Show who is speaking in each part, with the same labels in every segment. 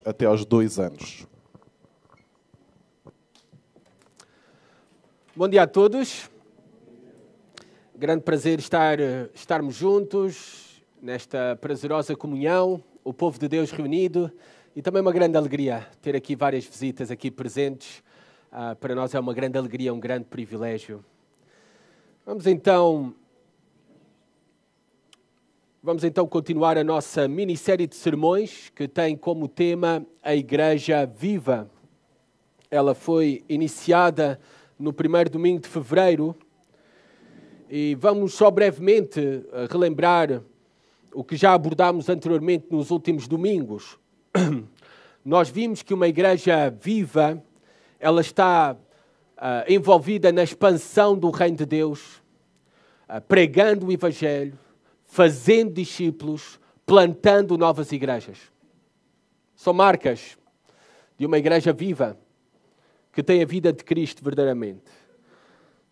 Speaker 1: até aos 2 anos.
Speaker 2: Bom dia a todos. Grande prazer estarmos juntos nesta prazerosa comunhão, o povo de Deus reunido, e também uma grande alegria ter aqui várias visitas aqui presentes. Para nós é uma grande alegria, um grande privilégio. Vamos então continuar a nossa minissérie de sermões que tem como tema a Igreja Viva. Ela foi iniciada no primeiro domingo de fevereiro e vamos só brevemente relembrar o que já abordámos anteriormente nos últimos domingos. Nós vimos que uma igreja viva, ela está envolvida na expansão do reino de Deus, pregando o Evangelho, fazendo discípulos, plantando novas igrejas. São marcas de uma igreja viva que tem a vida de Cristo verdadeiramente.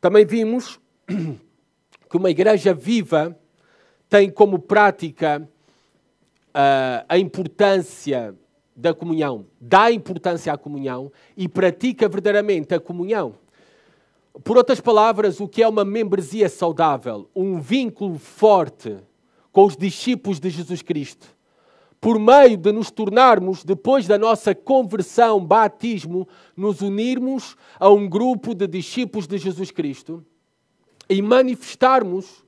Speaker 2: Também vimos que uma igreja viva tem como prática a importância da comunhão, dá importância à comunhão e pratica verdadeiramente a comunhão. Por outras palavras, o que é uma membresia saudável? Um vínculo forte com os discípulos de Jesus Cristo. Por meio de nos tornarmos, depois da nossa conversão, batismo, nos unirmos a um grupo de discípulos de Jesus Cristo e manifestarmos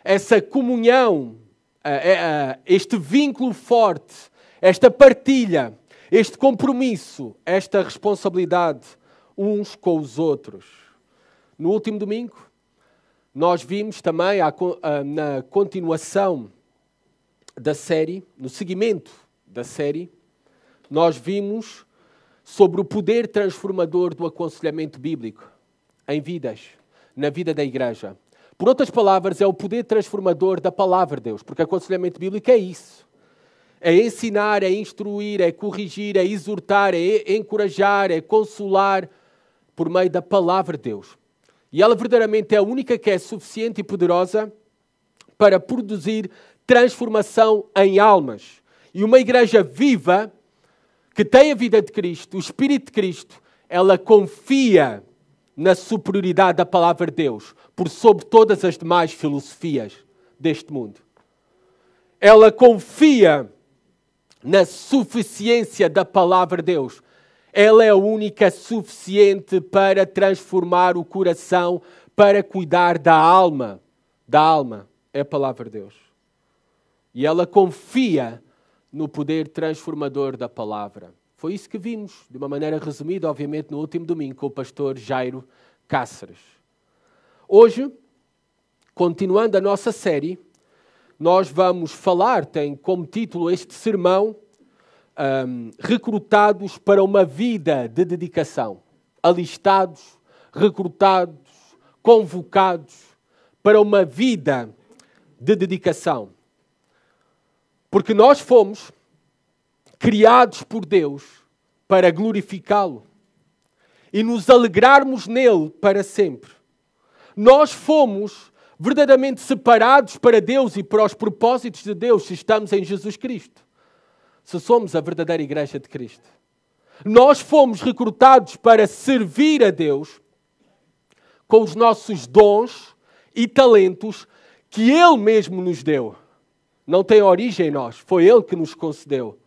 Speaker 2: essa comunhão, este vínculo forte, esta partilha, este compromisso, esta responsabilidade uns com os outros. No último domingo, nós vimos também na continuação da série, no seguimento da série, nós vimos sobre o poder transformador do aconselhamento bíblico em vidas, na vida da igreja. Por outras palavras, é o poder transformador da palavra de Deus, porque aconselhamento bíblico é isso. É ensinar, é instruir, é corrigir, é exortar, é encorajar, é consolar por meio da palavra de Deus. E ela verdadeiramente é a única que é suficiente e poderosa para produzir transformação em almas. E uma igreja viva, que tem a vida de Cristo, o Espírito de Cristo, ela confia na superioridade da palavra de Deus por sobre todas as demais filosofias deste mundo. Ela confia na suficiência da palavra de Deus. Ela é a única suficiente para transformar o coração, para cuidar da alma. Da alma é a palavra de Deus. E ela confia no poder transformador da palavra. Foi isso que vimos, de uma maneira resumida, obviamente, no último domingo, com o pastor Jairo Cáceres. Hoje, continuando a nossa série, nós vamos falar, tem como título este sermão, recrutados para uma vida de dedicação. Alistados, recrutados, convocados para uma vida de dedicação. Porque nós fomos criados por Deus para glorificá-lo e nos alegrarmos nele para sempre. Nós fomos verdadeiramente separados para Deus e para os propósitos de Deus se estamos em Jesus Cristo. Se somos a verdadeira igreja de Cristo. Nós fomos recrutados para servir a Deus com os nossos dons e talentos que Ele mesmo nos deu. Não tem origem em nós, foi Ele que nos concedeu.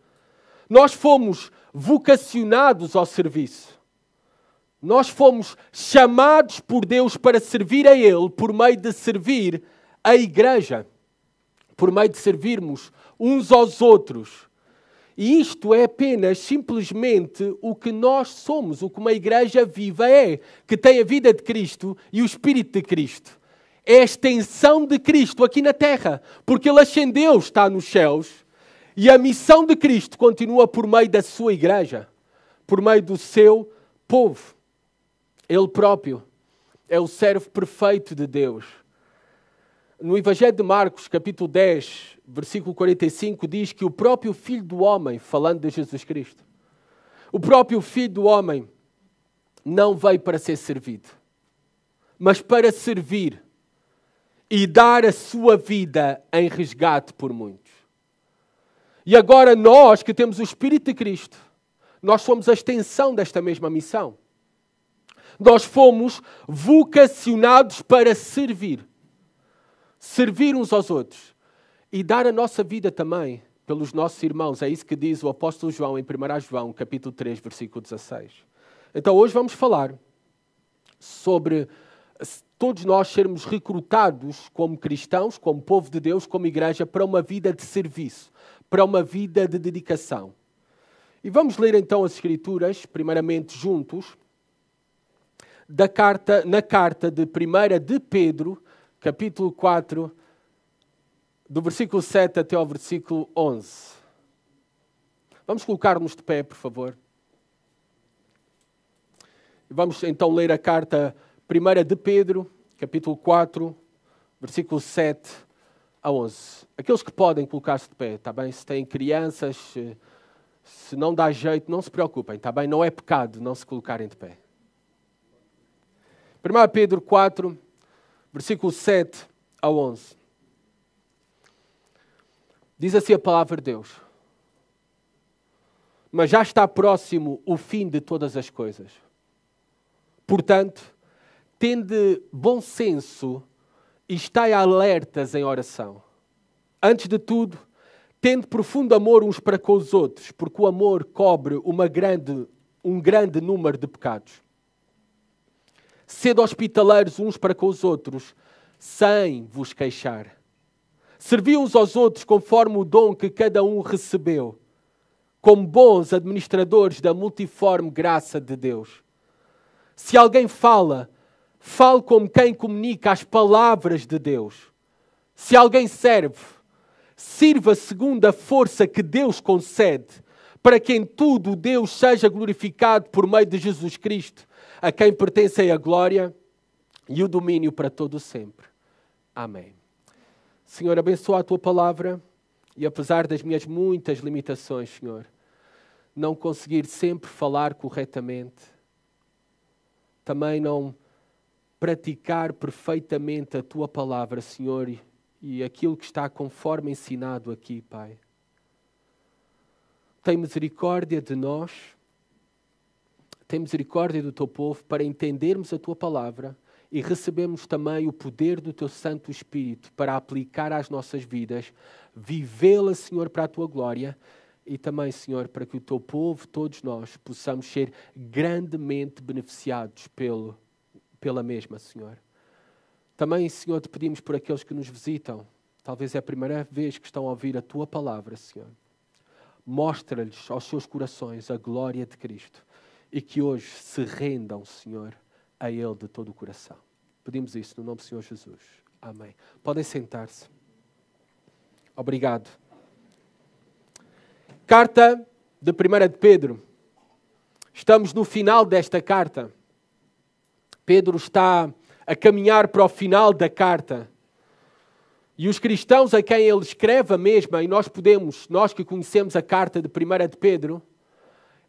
Speaker 2: Nós fomos vocacionados ao serviço. Nós fomos chamados por Deus para servir a Ele por meio de servir a igreja. Por meio de servirmos uns aos outros. E isto é apenas, simplesmente, o que nós somos, o que uma igreja viva é, que tem a vida de Cristo e o Espírito de Cristo. É a extensão de Cristo aqui na terra, porque Ele ascendeu, está nos céus, e a missão de Cristo continua por meio da sua igreja, por meio do seu povo. Ele próprio é o servo perfeito de Deus. No Evangelho de Marcos, capítulo 10, versículo 45, diz que o próprio Filho do Homem, falando de Jesus Cristo, o próprio Filho do Homem não veio para ser servido, mas para servir e dar a sua vida em resgate por muitos. E agora nós que temos o Espírito de Cristo, Nós somos a extensão desta mesma missão. Nós fomos vocacionados para servir. Servir uns aos outros. E dar a nossa vida também pelos nossos irmãos. É isso que diz o apóstolo João em 1 João, capítulo 3, versículo 16. Então hoje vamos falar sobre todos nós sermos recrutados como cristãos, como povo de Deus, como igreja, para uma vida de serviço, para uma vida de dedicação. E vamos ler então as Escrituras, primeiramente juntos, na carta de 1 de Pedro, capítulo 4, do versículo 7 até ao versículo 11. Vamos colocar-nos de pé, por favor. Vamos então ler a carta 1 de Pedro, capítulo 4, versículo 7 a 11. Aqueles que podem colocar-se de pé, está bem? Se têm crianças, se não dá jeito, não se preocupem, está bem? Não é pecado não se colocarem de pé. 1 Pedro 4, versículo 7 a 11. Diz assim a palavra de Deus. Mas já está próximo o fim de todas as coisas. Portanto, tende bom senso e estai alertas em oração. Antes de tudo, tende profundo amor uns para com os outros, porque o amor cobre um grande número de pecados. Sede hospitaleiros uns para com os outros, sem vos queixar. Servi uns aos outros conforme o dom que cada um recebeu, como bons administradores da multiforme graça de Deus. Se alguém fale como quem comunica as palavras de Deus. Se alguém serve, sirva segundo a força que Deus concede, para que em tudo Deus seja glorificado por meio de Jesus Cristo, a quem pertencem a glória e o domínio para todo o sempre. Amém. Senhor, abençoa a Tua palavra e apesar das minhas muitas limitações, Senhor, não conseguir sempre falar corretamente, também não praticar perfeitamente a Tua palavra, Senhor, e aquilo que está conforme ensinado aqui, Pai. Tem misericórdia de nós, tem misericórdia do Teu povo para entendermos a Tua palavra e recebemos também o poder do Teu Santo Espírito para aplicar às nossas vidas, vivê-la, Senhor, para a Tua glória e também, Senhor, para que o Teu povo, todos nós, possamos ser grandemente beneficiados pela mesma, Senhor. Também, Senhor, te pedimos por aqueles que nos visitam. Talvez é a primeira vez que estão a ouvir a Tua palavra, Senhor. Mostra-lhes aos seus corações a glória de Cristo e que hoje se rendam, Senhor, a Ele de todo o coração. Pedimos isso no nome do Senhor Jesus. Amém. Podem sentar-se. Obrigado. Carta de 1 de Pedro. Estamos no final desta carta. Pedro está a caminhar para o final da carta. E os cristãos a quem ele escreve a mesma, e nós que conhecemos a carta de 1 de Pedro,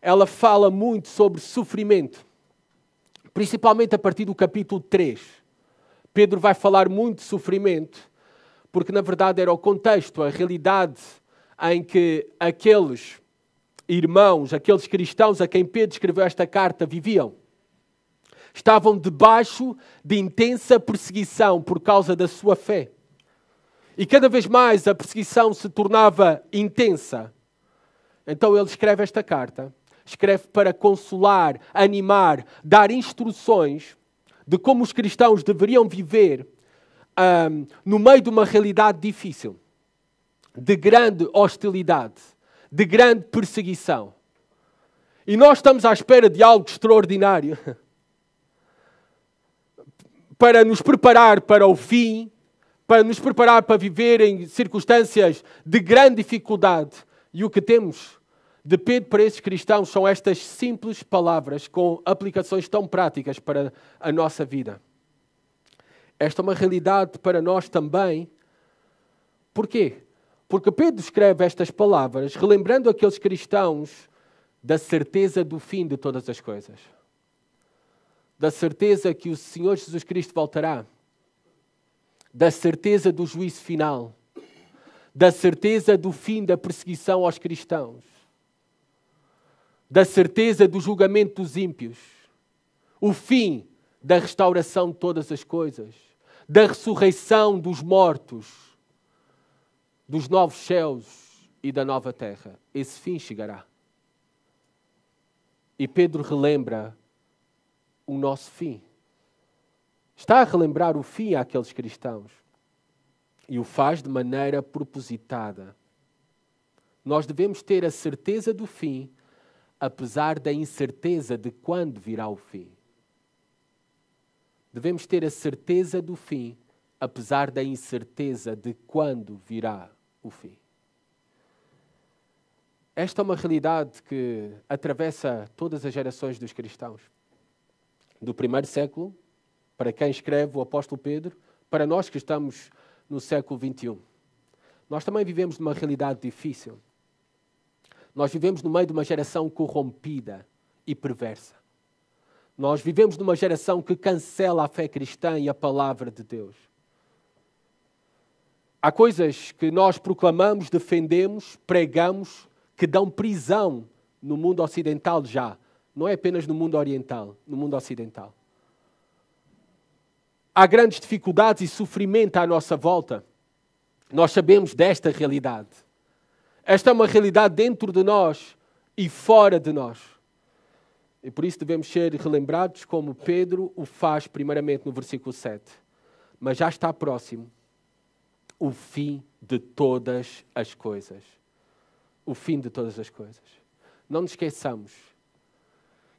Speaker 2: ela fala muito sobre sofrimento. Principalmente a partir do capítulo 3. Pedro vai falar muito de sofrimento, porque na verdade era o contexto, a realidade em que aqueles irmãos, aqueles cristãos a quem Pedro escreveu esta carta viviam. Estavam debaixo de intensa perseguição por causa da sua fé. E cada vez mais a perseguição se tornava intensa. Então ele escreve esta carta. Escreve para consolar, animar, dar instruções de como os cristãos deveriam viver no meio de uma realidade difícil, de grande hostilidade, de grande perseguição. E nós estamos à espera de algo extraordinário para nos preparar para o fim, para nos preparar para viver em circunstâncias de grande dificuldade. E o que temos de Pedro para esses cristãos são estas simples palavras com aplicações tão práticas para a nossa vida. Esta é uma realidade para nós também. Porquê? Porque Pedro escreve estas palavras relembrando aqueles cristãos da certeza do fim de todas as coisas. Da certeza que o Senhor Jesus Cristo voltará. Da certeza do juízo final. Da certeza do fim da perseguição aos cristãos. da certeza do julgamento dos ímpios, o fim da restauração de todas as coisas, da ressurreição dos mortos, dos novos céus e da nova terra. Esse fim chegará. E Pedro relembra o nosso fim. Está a relembrar o fim àqueles cristãos. E o faz de maneira propositada. Nós devemos ter a certeza do fim, apesar da incerteza de quando virá o fim. Devemos ter a certeza do fim, apesar da incerteza de quando virá o fim. Esta é uma realidade que atravessa todas as gerações dos cristãos. Do primeiro século, para quem escreve o apóstolo Pedro, para nós que estamos no século XXI. Nós também vivemos numa realidade difícil. Nós vivemos no meio de uma geração corrompida e perversa. Nós vivemos numa geração que cancela a fé cristã e a palavra de Deus. Há coisas que nós proclamamos, defendemos, pregamos, que dão prisão no mundo ocidental já. Não é apenas no mundo oriental, no mundo ocidental. Há grandes dificuldades e sofrimento à nossa volta. Nós sabemos desta realidade. Esta é uma realidade dentro de nós e fora de nós. E por isso devemos ser relembrados como Pedro o faz primeiramente no versículo 7. Mas já está próximo o fim de todas as coisas. O fim de todas as coisas. Não nos esqueçamos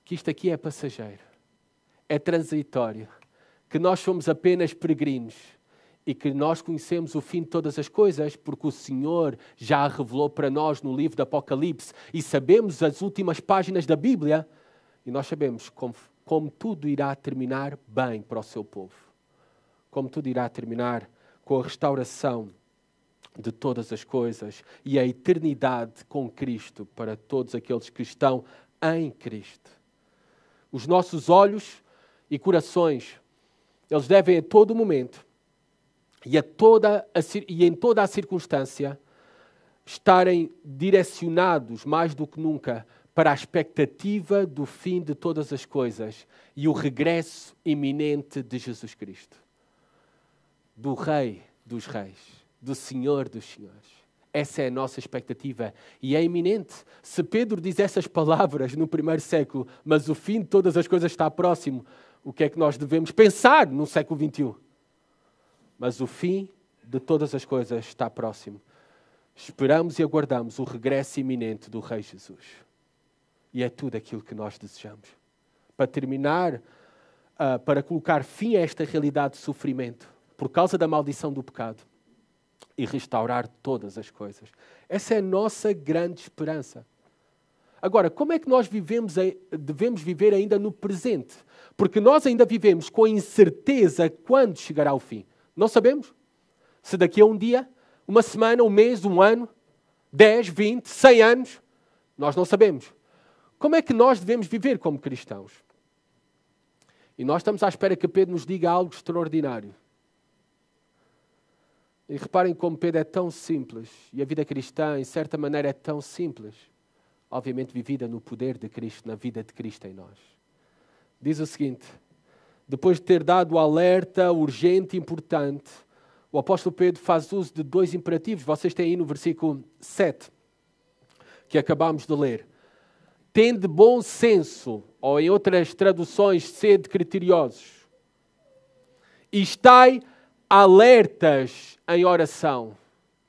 Speaker 2: que isto aqui é passageiro. É transitório. Que nós somos apenas peregrinos e que nós conhecemos o fim de todas as coisas porque o Senhor já a revelou para nós no livro do Apocalipse e sabemos as últimas páginas da Bíblia e nós sabemos como tudo irá terminar bem para o seu povo. Como tudo irá terminar com a restauração de todas as coisas e a eternidade com Cristo para todos aqueles que estão em Cristo. Os nossos olhos e corações eles devem a todo momento e em toda a circunstância estarem direcionados mais do que nunca para a expectativa do fim de todas as coisas e o regresso iminente de Jesus Cristo. Do Rei dos Reis, do Senhor dos Senhores. Essa é a nossa expectativa e é iminente. Se Pedro diz essas palavras no primeiro século, mas o fim de todas as coisas está próximo, o que é que nós devemos pensar no século XXI? Mas o fim de todas as coisas está próximo. Esperamos e aguardamos o regresso iminente do Rei Jesus. E é tudo aquilo que nós desejamos. Para terminar, para colocar fim a esta realidade de sofrimento, por causa da maldição do pecado, e restaurar todas as coisas. Essa é a nossa grande esperança. Agora, como é que nós devemos viver ainda no presente? Porque nós ainda vivemos com a incerteza quando chegará o fim. Não sabemos se daqui a um dia, uma semana, um mês, um ano, 10, 20, 100 anos, nós não sabemos. Como é que nós devemos viver como cristãos? E nós estamos à espera que Pedro nos diga algo extraordinário. E reparem como Pedro é tão simples, e a vida cristã, em certa maneira, é tão simples. Obviamente vivida no poder de Cristo, na vida de Cristo em nós. Diz o seguinte, depois de ter dado o alerta urgente e importante, o apóstolo Pedro faz uso de dois imperativos. Vocês têm aí no versículo 7, que acabámos de ler. Tende bom senso, ou em outras traduções, sede criteriosos. E estai alertas em oração.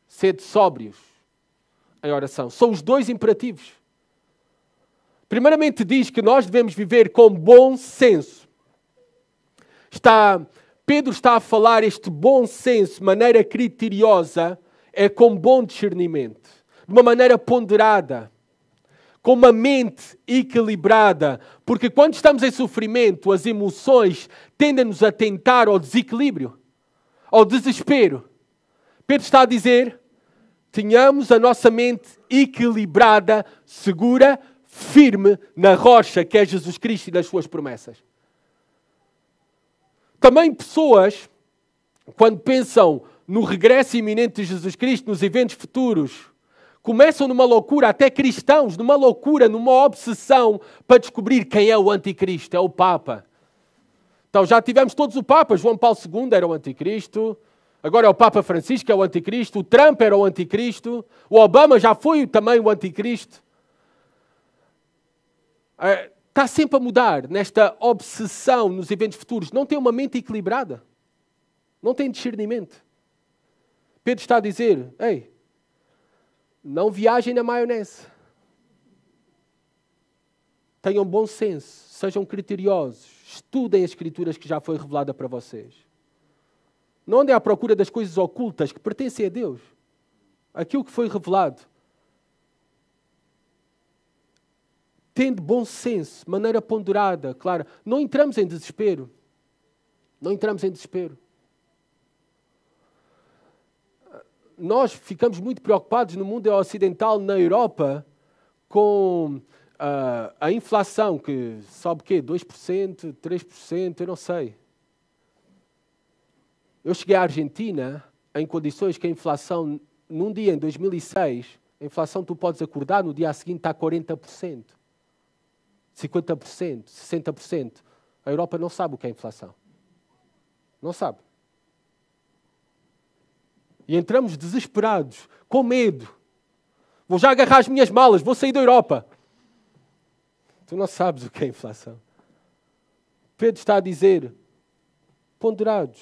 Speaker 2: Sede sóbrios em oração. São os dois imperativos. Primeiramente diz que nós devemos viver com bom senso. Pedro está a falar este bom senso, de maneira criteriosa, é com bom discernimento, de uma maneira ponderada, com uma mente equilibrada, porque quando estamos em sofrimento, as emoções tendem-nos a tentar ao desequilíbrio, ao desespero. Pedro está a dizer, tenhamos a nossa mente equilibrada, segura, firme na rocha que é Jesus Cristo e nas suas promessas. Também pessoas, quando pensam no regresso iminente de Jesus Cristo, nos eventos futuros, começam numa loucura, até cristãos, numa loucura, numa obsessão para descobrir quem é o anticristo, é o Papa. Então já tivemos todos o Papa, João Paulo II era o anticristo, agora é o Papa Francisco que é o anticristo, o Trump era o anticristo, o Obama já foi também o anticristo. Está sempre a mudar nesta obsessão nos eventos futuros. Não tem uma mente equilibrada. Não tem discernimento. Pedro está a dizer, ei, não viajem na maionese. Tenham bom senso, sejam criteriosos, estudem as Escrituras que já foi revelada para vocês. Não andem à procura das coisas ocultas que pertencem a Deus. Aquilo que foi revelado. Tendo bom senso, maneira ponderada, clara. Não entramos em desespero. Não entramos em desespero. Nós ficamos muito preocupados no mundo ocidental, na Europa, com a inflação, que sobe o quê? 2%, 3%, eu não sei. Eu cheguei à Argentina em condições que a inflação, num dia em 2006, a inflação tu podes acordar, no dia seguinte está a 40%, 50%, 60%. A Europa não sabe o que é inflação. Não sabe. E entramos desesperados, com medo. Vou já agarrar as minhas malas, vou sair da Europa. Tu não sabes o que é inflação. Pedro está a dizer, ponderados,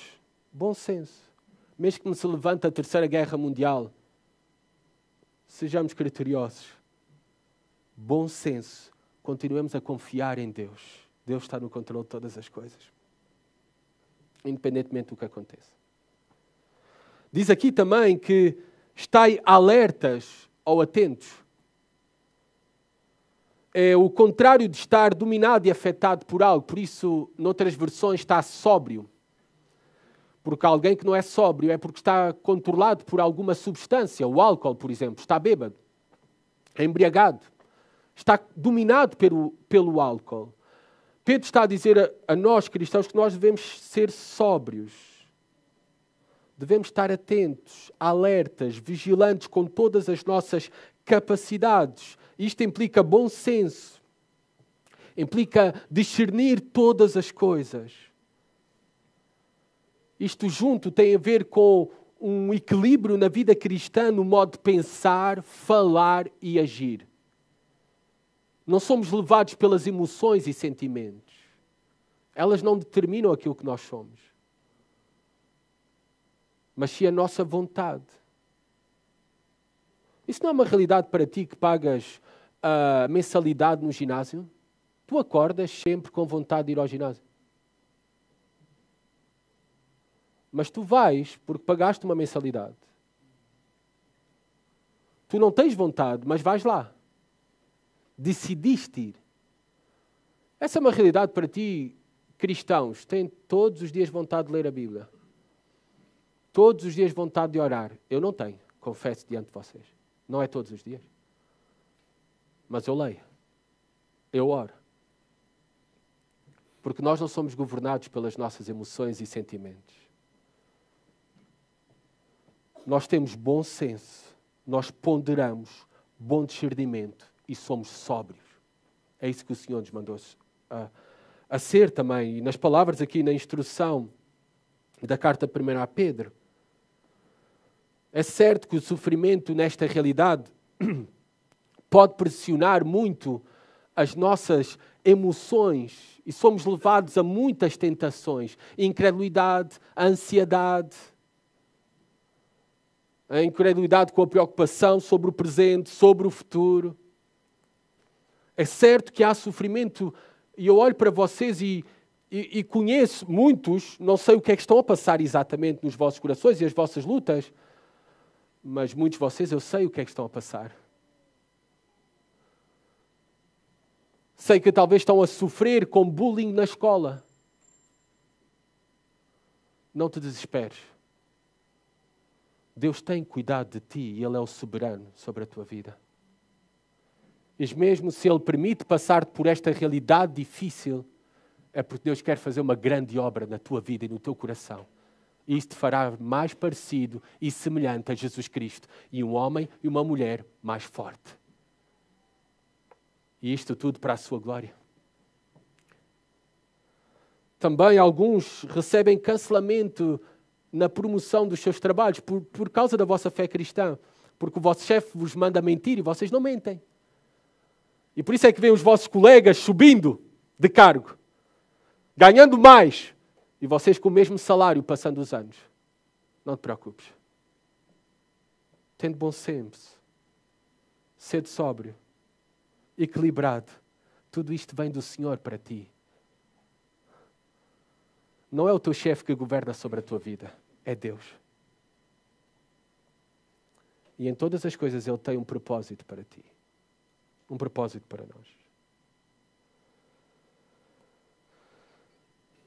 Speaker 2: bom senso. Mesmo que se levante a Terceira Guerra Mundial, sejamos criteriosos. Bom senso. Continuemos a confiar em Deus. Deus está no controle de todas as coisas. Independentemente do que aconteça. Diz aqui também que estai alertas ou atentos. É o contrário de estar dominado e afetado por algo. Por isso, noutras versões, está sóbrio. Porque alguém que não é sóbrio é porque está controlado por alguma substância. O álcool, por exemplo, está bêbado, é embriagado. Está dominado pelo álcool. Pedro está a dizer a nós, cristãos, que nós devemos ser sóbrios. Devemos estar atentos, alertas, vigilantes com todas as nossas capacidades. Isto implica bom senso. Implica discernir todas as coisas. Isto junto tem a ver com um equilíbrio na vida cristã, no modo de pensar, falar e agir. Não somos levados pelas emoções e sentimentos. Elas não determinam aquilo que nós somos. Mas sim a nossa vontade. Isso não é uma realidade para ti que pagas a mensalidade no ginásio? Tu acordas sempre com vontade de ir ao ginásio. Mas tu vais porque pagaste uma mensalidade. Tu não tens vontade, mas vais lá. Decidiste ir. Essa é uma realidade para ti, cristãos. Têm todos os dias vontade de ler a Bíblia. Todos os dias vontade de orar. Eu não tenho, confesso diante de vocês. Não é todos os dias. Mas eu leio. Eu oro. Porque nós não somos governados pelas nossas emoções e sentimentos. Nós temos bom senso. Nós ponderamos, bom discernimento e somos sóbrios. É isso que o Senhor nos mandou a ser também. E nas palavras aqui na instrução da carta 1 a Pedro, é certo que o sofrimento nesta realidade pode pressionar muito as nossas emoções e somos levados a muitas tentações. A incredulidade, a ansiedade, a incredulidade com a preocupação sobre o presente, sobre o futuro. É certo que há sofrimento e eu olho para vocês e conheço muitos, não sei o que é que estão a passar exatamente nos vossos corações e as vossas lutas, mas muitos de vocês eu sei o que é que estão a passar. Sei que talvez estão a sofrer com bullying na escola. Não te desesperes. Deus tem cuidado de ti e Ele é o soberano sobre a tua vida. E mesmo se Ele permite passar por esta realidade difícil, é porque Deus quer fazer uma grande obra na tua vida e no teu coração. E isso te fará mais parecido e semelhante a Jesus Cristo. E um homem e uma mulher mais forte. E isto tudo para a sua glória. Também alguns recebem cancelamento na promoção dos seus trabalhos por causa da vossa fé cristã. Porque o vosso chefe vos manda mentir e vocês não mentem. E por isso é que vêm os vossos colegas subindo de cargo, ganhando mais, e vocês com o mesmo salário passando os anos. Não te preocupes. Tende bom senso. Sede sóbrio. Equilibrado. Tudo isto vem do Senhor para ti. Não é o teu chefe que governa sobre a tua vida. É Deus. E em todas as coisas Ele tem um propósito para ti. Um propósito para nós.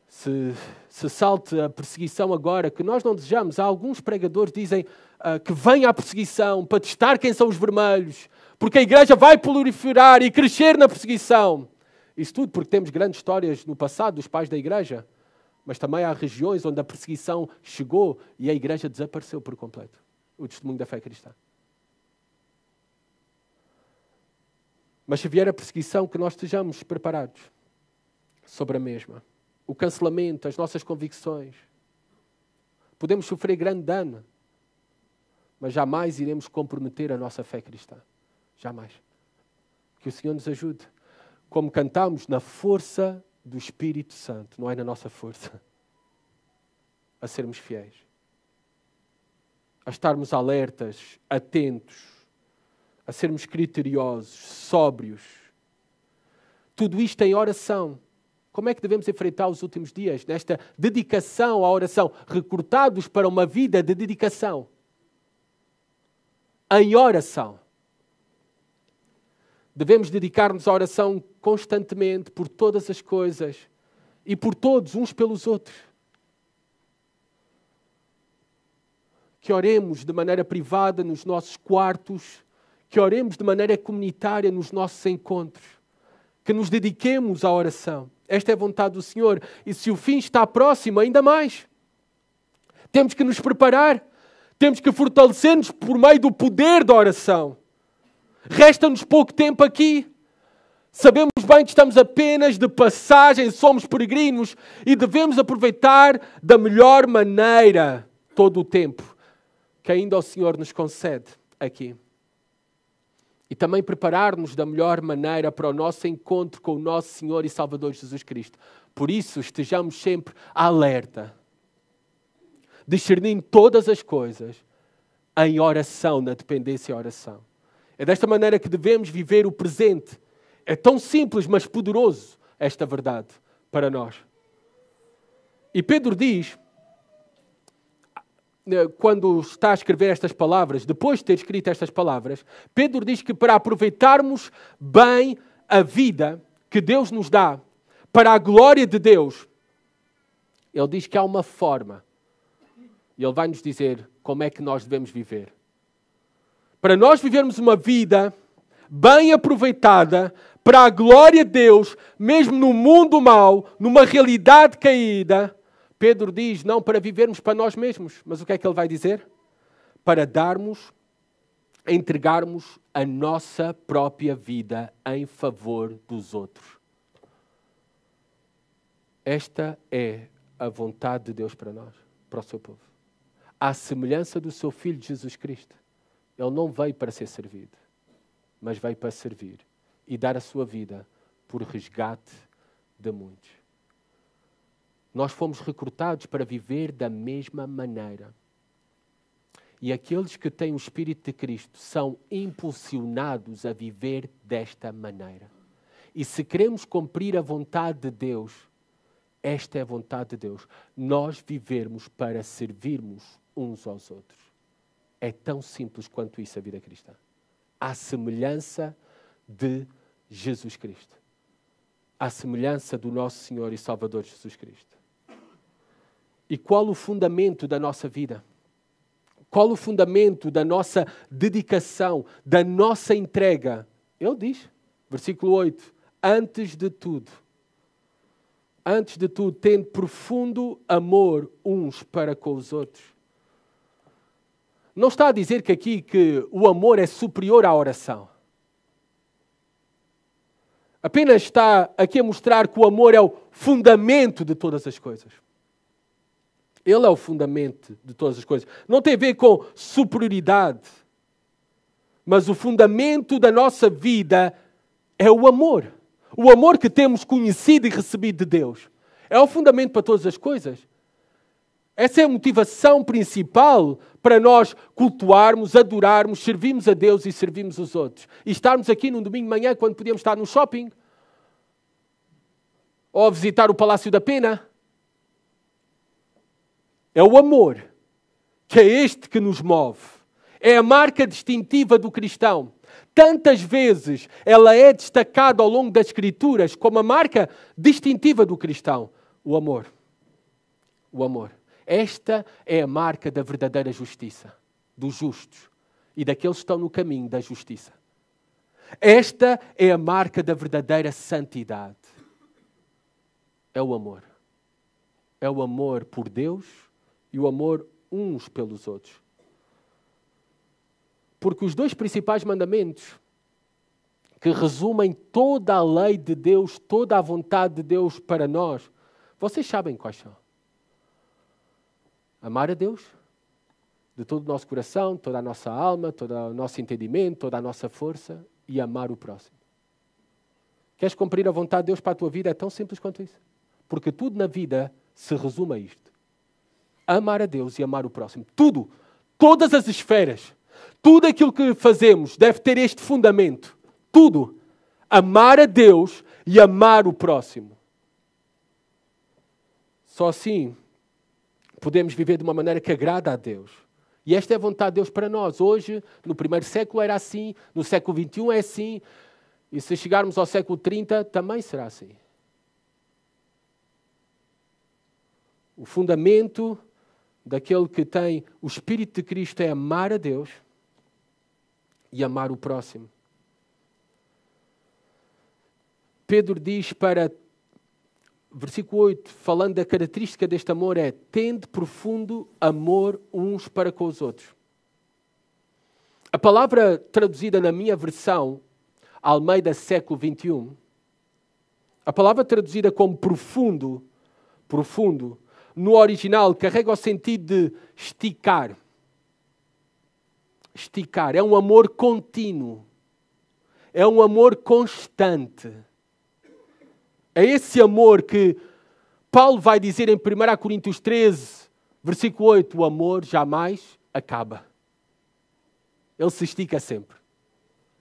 Speaker 2: Se salte a perseguição agora, que nós não desejamos, há alguns pregadores que dizem que venha a perseguição para testar quem são os vermelhos, porque a igreja vai proliferar e crescer na perseguição. Isso tudo porque temos grandes histórias no passado dos pais da igreja, mas também há regiões onde a perseguição chegou e a igreja desapareceu por completo. O testemunho da fé cristã. Mas se vier a perseguição, que nós estejamos preparados sobre a mesma. O cancelamento, as nossas convicções. Podemos sofrer grande dano, mas jamais iremos comprometer a nossa fé cristã. Jamais. Que o Senhor nos ajude. Como cantamos, na força do Espírito Santo, não é na nossa força. A sermos fiéis. A estarmos alertas, atentos, a sermos criteriosos, sóbrios. Tudo isto em oração. Como é que devemos enfrentar os últimos dias? Nesta dedicação à oração. Recrutados para uma vida de dedicação. Em oração. Devemos dedicar-nos à oração constantemente por todas as coisas e por todos, uns pelos outros. Que oremos de maneira privada nos nossos quartos, que oremos de maneira comunitária nos nossos encontros, que nos dediquemos à oração. Esta é a vontade do Senhor. E se o fim está próximo, ainda mais. Temos que nos preparar. Temos que fortalecer-nos por meio do poder da oração. Resta-nos pouco tempo aqui. Sabemos bem que estamos apenas de passagem, somos peregrinos e devemos aproveitar da melhor maneira todo o tempo que ainda o Senhor nos concede aqui. E também preparar-nos da melhor maneira para o nosso encontro com o nosso Senhor e Salvador Jesus Cristo. Por isso, estejamos sempre alerta, discernindo todas as coisas em oração, na dependência à oração. É desta maneira que devemos viver o presente. É tão simples, mas poderoso esta verdade para nós. E Pedro diz, quando está a escrever estas palavras, depois de ter escrito estas palavras, Pedro diz que para aproveitarmos bem a vida que Deus nos dá, para a glória de Deus, ele diz que há uma forma. E ele vai nos dizer como é que nós devemos viver. Para nós vivermos uma vida bem aproveitada, para a glória de Deus, mesmo no mundo mau, numa realidade caída, Pedro diz, não para vivermos para nós mesmos, mas o que é que ele vai dizer? Para entregarmos a nossa própria vida em favor dos outros. Esta é a vontade de Deus para nós, para o seu povo. À semelhança do seu Filho Jesus Cristo. Ele não veio para ser servido, mas veio para servir e dar a sua vida por resgate de muitos. Nós fomos recrutados para viver da mesma maneira. E aqueles que têm o Espírito de Cristo são impulsionados a viver desta maneira. E se queremos cumprir a vontade de Deus, esta é a vontade de Deus. Nós vivermos para servirmos uns aos outros. É tão simples quanto isso a vida cristã. À semelhança de Jesus Cristo. À semelhança do nosso Senhor e Salvador Jesus Cristo. E qual o fundamento da nossa vida? Qual o fundamento da nossa dedicação, da nossa entrega? Ele diz, versículo 8, antes de tudo, Antes de tudo, tendo profundo amor uns para com os outros. Não está a dizer que aqui que o amor é superior à oração. Apenas está aqui a mostrar que o amor é o fundamento de todas as coisas. Ele é o fundamento de todas as coisas. Não tem a ver com superioridade. Mas o fundamento da nossa vida é o amor. O amor que temos conhecido e recebido de Deus. É o fundamento para todas as coisas. Essa é a motivação principal para nós cultuarmos, adorarmos, servirmos a Deus e servirmos os outros. E estarmos aqui num domingo de manhã quando podíamos estar no shopping. Ou a visitar o Palácio da Pena. É o amor, que é este que nos move. É a marca distintiva do cristão. Tantas vezes ela é destacada ao longo das Escrituras como a marca distintiva do cristão. O amor. O amor. Esta é a marca da verdadeira justiça, dos justos e daqueles que estão no caminho da justiça. Esta é a marca da verdadeira santidade. É o amor. É o amor por Deus e o amor uns pelos outros. Porque os dois principais mandamentos que resumem toda a lei de Deus, toda a vontade de Deus para nós, vocês sabem quais são. Amar a Deus de todo o nosso coração, toda a nossa alma, todo o nosso entendimento, toda a nossa força e amar o próximo. Queres cumprir a vontade de Deus para a tua vida? É tão simples quanto isso. Porque tudo na vida se resume a isto. Amar a Deus e amar o próximo. Tudo. Todas as esferas. Tudo aquilo que fazemos deve ter este fundamento. Tudo. Amar a Deus e amar o próximo. Só assim podemos viver de uma maneira que agrada a Deus. E esta é a vontade de Deus para nós. Hoje, no primeiro século era assim, no século XXI é assim, e se chegarmos ao século 30 também será assim. O fundamento daquele que tem o Espírito de Cristo é amar a Deus e amar o próximo. Pedro diz para, versículo 8, falando da característica deste amor, é tende profundo amor uns para com os outros. A palavra traduzida na minha versão, Almeida século XXI, a palavra traduzida como profundo, no original carrega o sentido de esticar. Esticar. É um amor contínuo. É um amor constante. É esse amor que Paulo vai dizer em 1 Coríntios 13, versículo 8, o amor jamais acaba. Ele se estica sempre.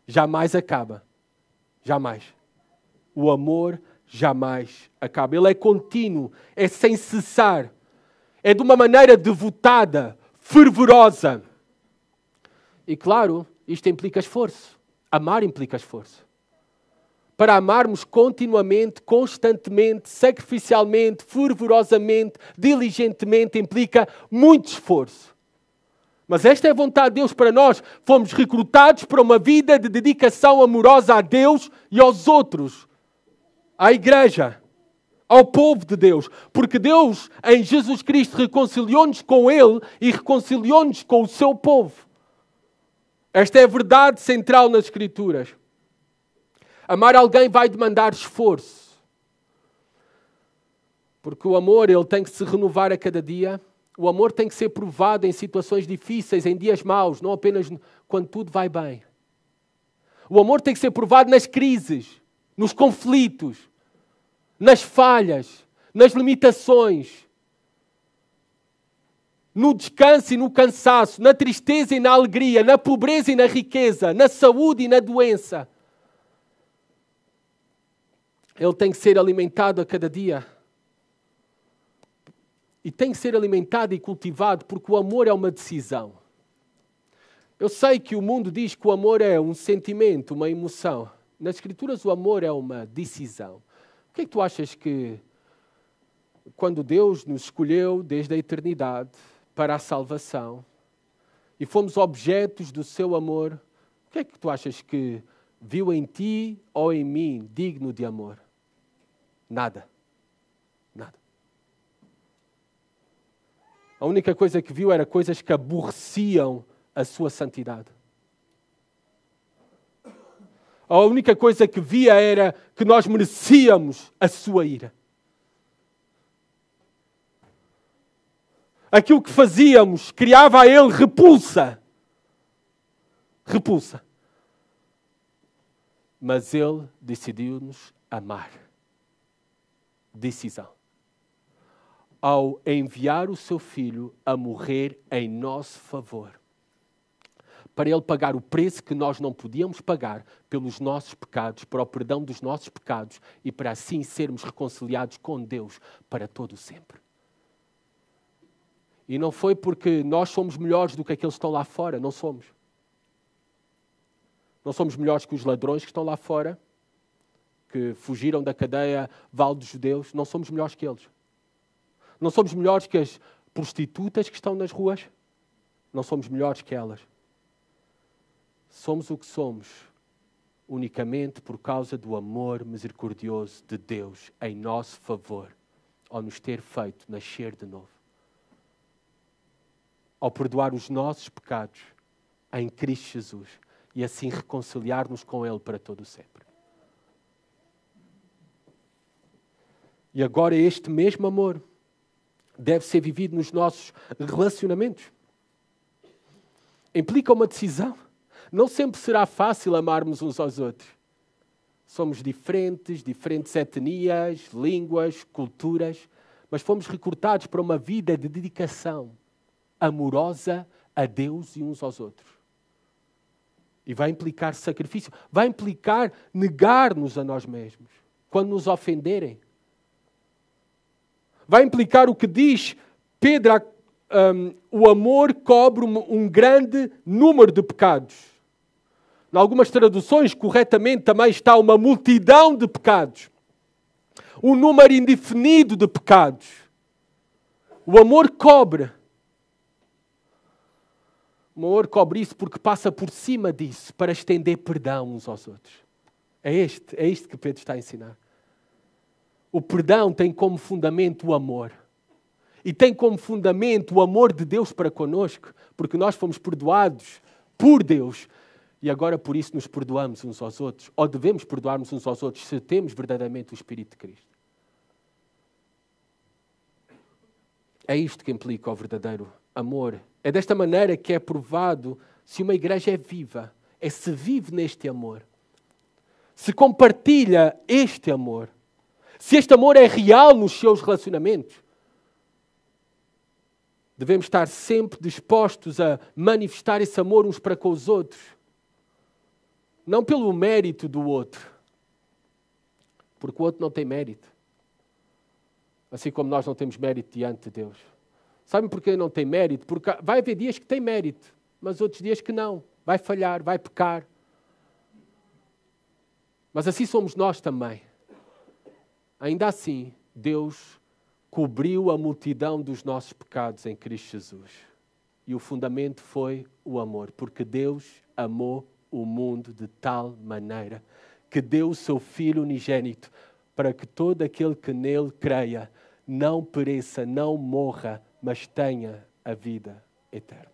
Speaker 2: Jamais acaba. Jamais. O amor jamais acaba. Ele é contínuo, é sem cessar. É de uma maneira devotada, fervorosa. E claro, isto implica esforço. Amar implica esforço. Para amarmos continuamente, constantemente, sacrificialmente, fervorosamente, diligentemente, implica muito esforço. Mas esta é a vontade de Deus para nós. Fomos recrutados para uma vida de dedicação amorosa a Deus e aos outros. À igreja, ao povo de Deus. Porque Deus, em Jesus Cristo, reconciliou-nos com Ele e reconciliou-nos com o seu povo. Esta é a verdade central nas Escrituras. Amar alguém vai demandar esforço. Porque o amor, ele tem que se renovar a cada dia. O amor tem que ser provado em situações difíceis, em dias maus, não apenas quando tudo vai bem. O amor tem que ser provado nas crises, nos conflitos, nas falhas, nas limitações, no descanso e no cansaço, na tristeza e na alegria, na pobreza e na riqueza, na saúde e na doença. Ele tem que ser alimentado a cada dia. E tem que ser alimentado e cultivado porque o amor é uma decisão. Eu sei que o mundo diz que o amor é um sentimento, uma emoção. Nas Escrituras o amor é uma decisão. O que é que tu achas que, quando Deus nos escolheu desde a eternidade para a salvação e fomos objetos do seu amor, o que é que tu achas que viu em ti ou em mim digno de amor? Nada. Nada. A única coisa que viu era coisas que aborreciam a sua santidade. A única coisa que via era que nós merecíamos a sua ira. Aquilo que fazíamos criava a ele repulsa. Repulsa. Mas ele decidiu-nos amar. Decisão. Ao enviar o seu filho a morrer em nosso favor. Para ele pagar o preço que nós não podíamos pagar pelos nossos pecados, para o perdão dos nossos pecados e para assim sermos reconciliados com Deus para todo o sempre. E não foi porque nós somos melhores do que aqueles que estão lá fora, não somos. Não somos melhores que os ladrões que estão lá fora, que fugiram da cadeia Vale dos Judeus, não somos melhores que eles. Não somos melhores que as prostitutas que estão nas ruas, não somos melhores que elas. Somos o que somos unicamente por causa do amor misericordioso de Deus em nosso favor, ao nos ter feito nascer de novo. Ao perdoar os nossos pecados em Cristo Jesus e assim reconciliar-nos com Ele para todo o sempre. E agora este mesmo amor deve ser vivido nos nossos relacionamentos. Implica uma decisão. Não sempre será fácil amarmos uns aos outros. Somos diferentes etnias, línguas, culturas, mas fomos recrutados para uma vida de dedicação amorosa a Deus e uns aos outros. E vai implicar sacrifício, vai implicar negar-nos a nós mesmos quando nos ofenderem. Vai implicar o que diz Pedro, o amor cobre um grande número de pecados. Em algumas traduções, corretamente, também está uma multidão de pecados. Um número indefinido de pecados. O amor cobre. O amor cobre isso porque passa por cima disso para estender perdão uns aos outros. É isto que Pedro está a ensinar. O perdão tem como fundamento o amor. E tem como fundamento o amor de Deus para connosco, porque nós fomos perdoados por Deus e agora por isso nos perdoamos uns aos outros, ou devemos perdoar-nos uns aos outros se temos verdadeiramente o Espírito de Cristo. É isto que implica o verdadeiro amor. É desta maneira que é provado se uma igreja é viva, é se vive neste amor, se compartilha este amor, se este amor é real nos seus relacionamentos. Devemos estar sempre dispostos a manifestar esse amor uns para com os outros. Não pelo mérito do outro. Porque o outro não tem mérito. Assim como nós não temos mérito diante de Deus. Sabem porquê não tem mérito? Porque vai haver dias que tem mérito, mas outros dias que não. Vai falhar, vai pecar. Mas assim somos nós também. Ainda assim, Deus cobriu a multidão dos nossos pecados em Cristo Jesus. E o fundamento foi o amor, porque Deus amou o mundo de tal maneira que deu o seu Filho unigênito para que todo aquele que nele creia não pereça, não morra, mas tenha a vida eterna.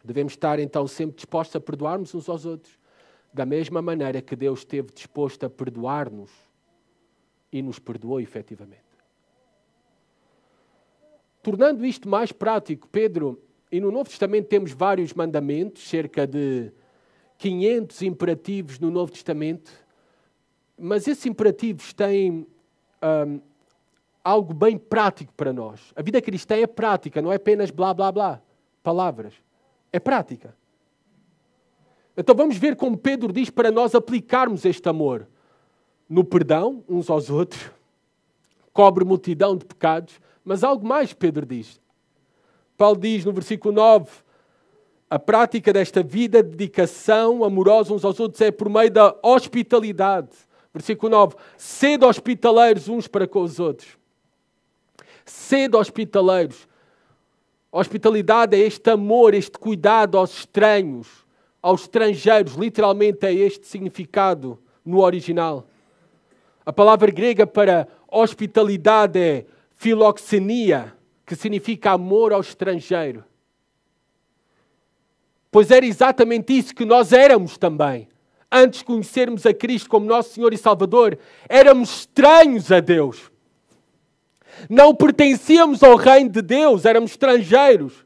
Speaker 2: Devemos estar então sempre dispostos a perdoarmos uns aos outros, da mesma maneira que Deus esteve disposto a perdoar-nos e nos perdoou efetivamente. Tornando isto mais prático, Pedro, e no Novo Testamento temos vários mandamentos, cerca de 500 imperativos no Novo Testamento, mas esses imperativos têm algo bem prático para nós. A vida cristã é prática, não é apenas blá, blá, blá, palavras. É prática. Então vamos ver como Pedro diz para nós aplicarmos este amor no perdão uns aos outros, cobre multidão de pecados, mas algo mais Pedro diz. Paulo diz no versículo 9, a prática desta vida de dedicação amorosa uns aos outros é por meio da hospitalidade. Versículo 9, sede hospitaleiros uns para com os outros. Sede hospitaleiros. Hospitalidade é este amor, este cuidado aos estranhos, aos estrangeiros. Literalmente é este significado no original. A palavra grega para hospitalidade é filoxenia, que significa amor ao estrangeiro. Pois era exatamente isso que nós éramos também. Antes de conhecermos a Cristo como nosso Senhor e Salvador, éramos estranhos a Deus. Não pertencíamos ao reino de Deus, éramos estrangeiros.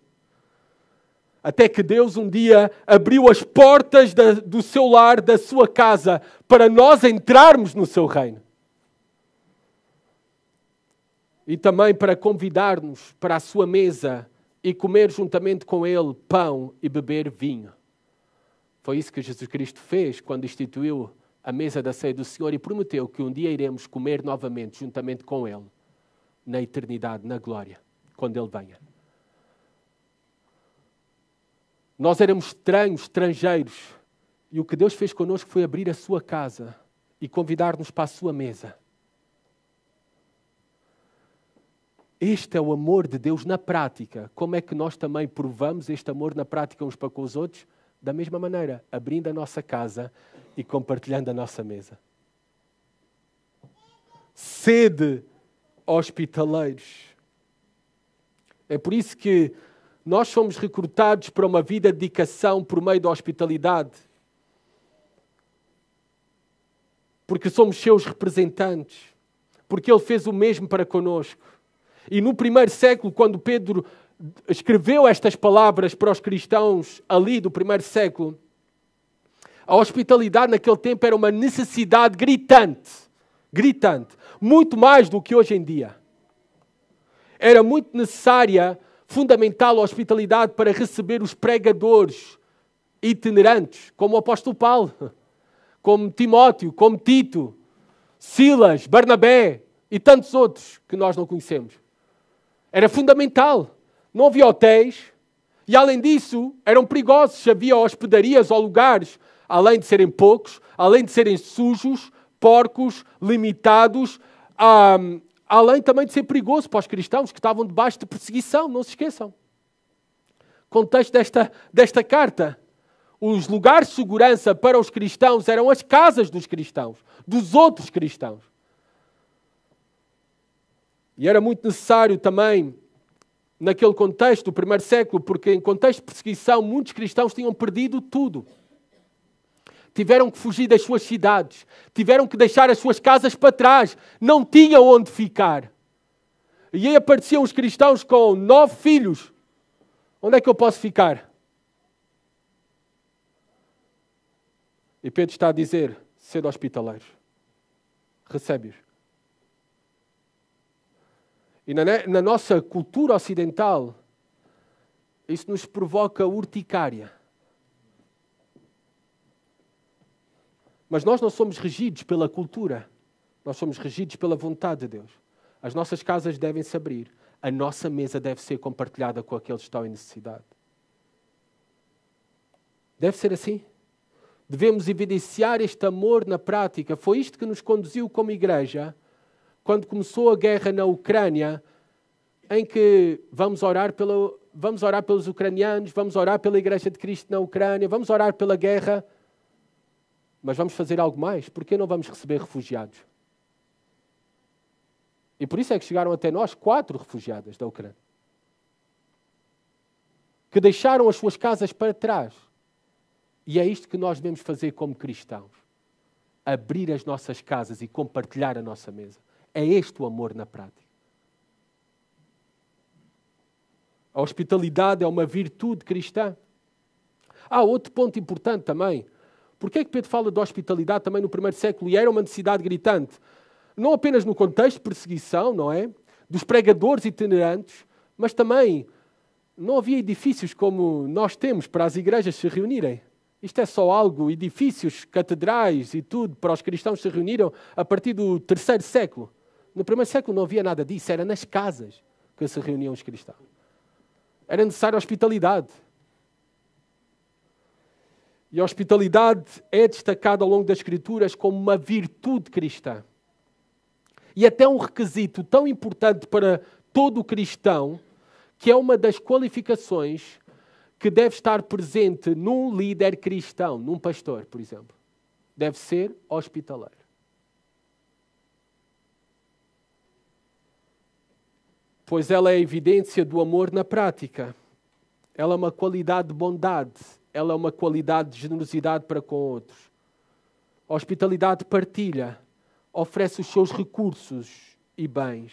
Speaker 2: Até que Deus um dia abriu as portas do seu lar, da sua casa, para nós entrarmos no seu reino. E também para convidar-nos para a sua mesa e comer juntamente com Ele pão e beber vinho. Foi isso que Jesus Cristo fez quando instituiu a mesa da ceia do Senhor e prometeu que um dia iremos comer novamente juntamente com Ele, na eternidade, na glória, quando Ele venha. Nós éramos estranhos, estrangeiros, e o que Deus fez connosco foi abrir a sua casa e convidar-nos para a sua mesa. Este é o amor de Deus na prática. Como é que nós também provamos este amor na prática uns para com os outros? Da mesma maneira, abrindo a nossa casa e compartilhando a nossa mesa. Sede hospitaleiros. É por isso que nós somos recrutados para uma vida de dedicação por meio da hospitalidade. Porque somos seus representantes. Porque Ele fez o mesmo para connosco. E no primeiro século, quando Pedro escreveu estas palavras para os cristãos ali do primeiro século, a hospitalidade naquele tempo era uma necessidade gritante. Gritante. Muito mais do que hoje em dia. Era muito necessária, fundamental a hospitalidade para receber os pregadores itinerantes, como o apóstolo Paulo, como Timóteo, como Tito, Silas, Barnabé e tantos outros que nós não conhecemos. Era fundamental. Não havia hotéis e, além disso, eram perigosos. Havia hospedarias ou lugares, além de serem poucos, além de serem sujos, porcos, limitados, além também de ser perigoso para os cristãos que estavam debaixo de perseguição. Não se esqueçam. Contexto desta carta. Os lugares de segurança para os cristãos eram as casas dos cristãos, dos outros cristãos. E era muito necessário também, naquele contexto do primeiro século, porque em contexto de perseguição, muitos cristãos tinham perdido tudo. Tiveram que fugir das suas cidades, tiveram que deixar as suas casas para trás, não tinham onde ficar. E aí apareciam os cristãos com 9 filhos. Onde é que eu posso ficar? E Pedro está a dizer, sede hospitaleiros. Recebe-os. E na nossa cultura ocidental, isso nos provoca urticária. Mas nós não somos regidos pela cultura. Nós somos regidos pela vontade de Deus. As nossas casas devem se abrir. A nossa mesa deve ser compartilhada com aqueles que estão em necessidade. Deve ser assim. Devemos evidenciar este amor na prática. Foi isto que nos conduziu como igreja quando começou a guerra na Ucrânia, em que vamos orar pelos ucranianos, vamos orar pela Igreja de Cristo na Ucrânia, vamos orar pela guerra, mas vamos fazer algo mais. Por que não vamos receber refugiados? E por isso é que chegaram até nós 4 refugiadas da Ucrânia, que deixaram as suas casas para trás. E é isto que nós devemos fazer como cristãos. Abrir as nossas casas e compartilhar a nossa mesa. É este o amor na prática. A hospitalidade é uma virtude cristã. Há outro ponto importante também. Porquê é que Pedro fala de hospitalidade também no primeiro século? E era uma necessidade gritante. Não apenas no contexto de perseguição, não é? Dos pregadores itinerantes, mas também não havia edifícios como nós temos para as igrejas se reunirem. Isto é só algo, edifícios, catedrais e tudo, para os cristãos se reuniram a partir do terceiro século. No primeiro século não havia nada disso, era nas casas que se reuniam os cristãos. Era necessária hospitalidade. E a hospitalidade é destacada ao longo das Escrituras como uma virtude cristã. E até um requisito tão importante para todo cristão, que é uma das qualificações que deve estar presente num líder cristão, num pastor, por exemplo. Deve ser hospitaleiro. pois ela é a evidência do amor na prática. Ela é uma qualidade de bondade. Ela é uma qualidade de generosidade para com outros. A hospitalidade partilha, oferece os seus recursos e bens.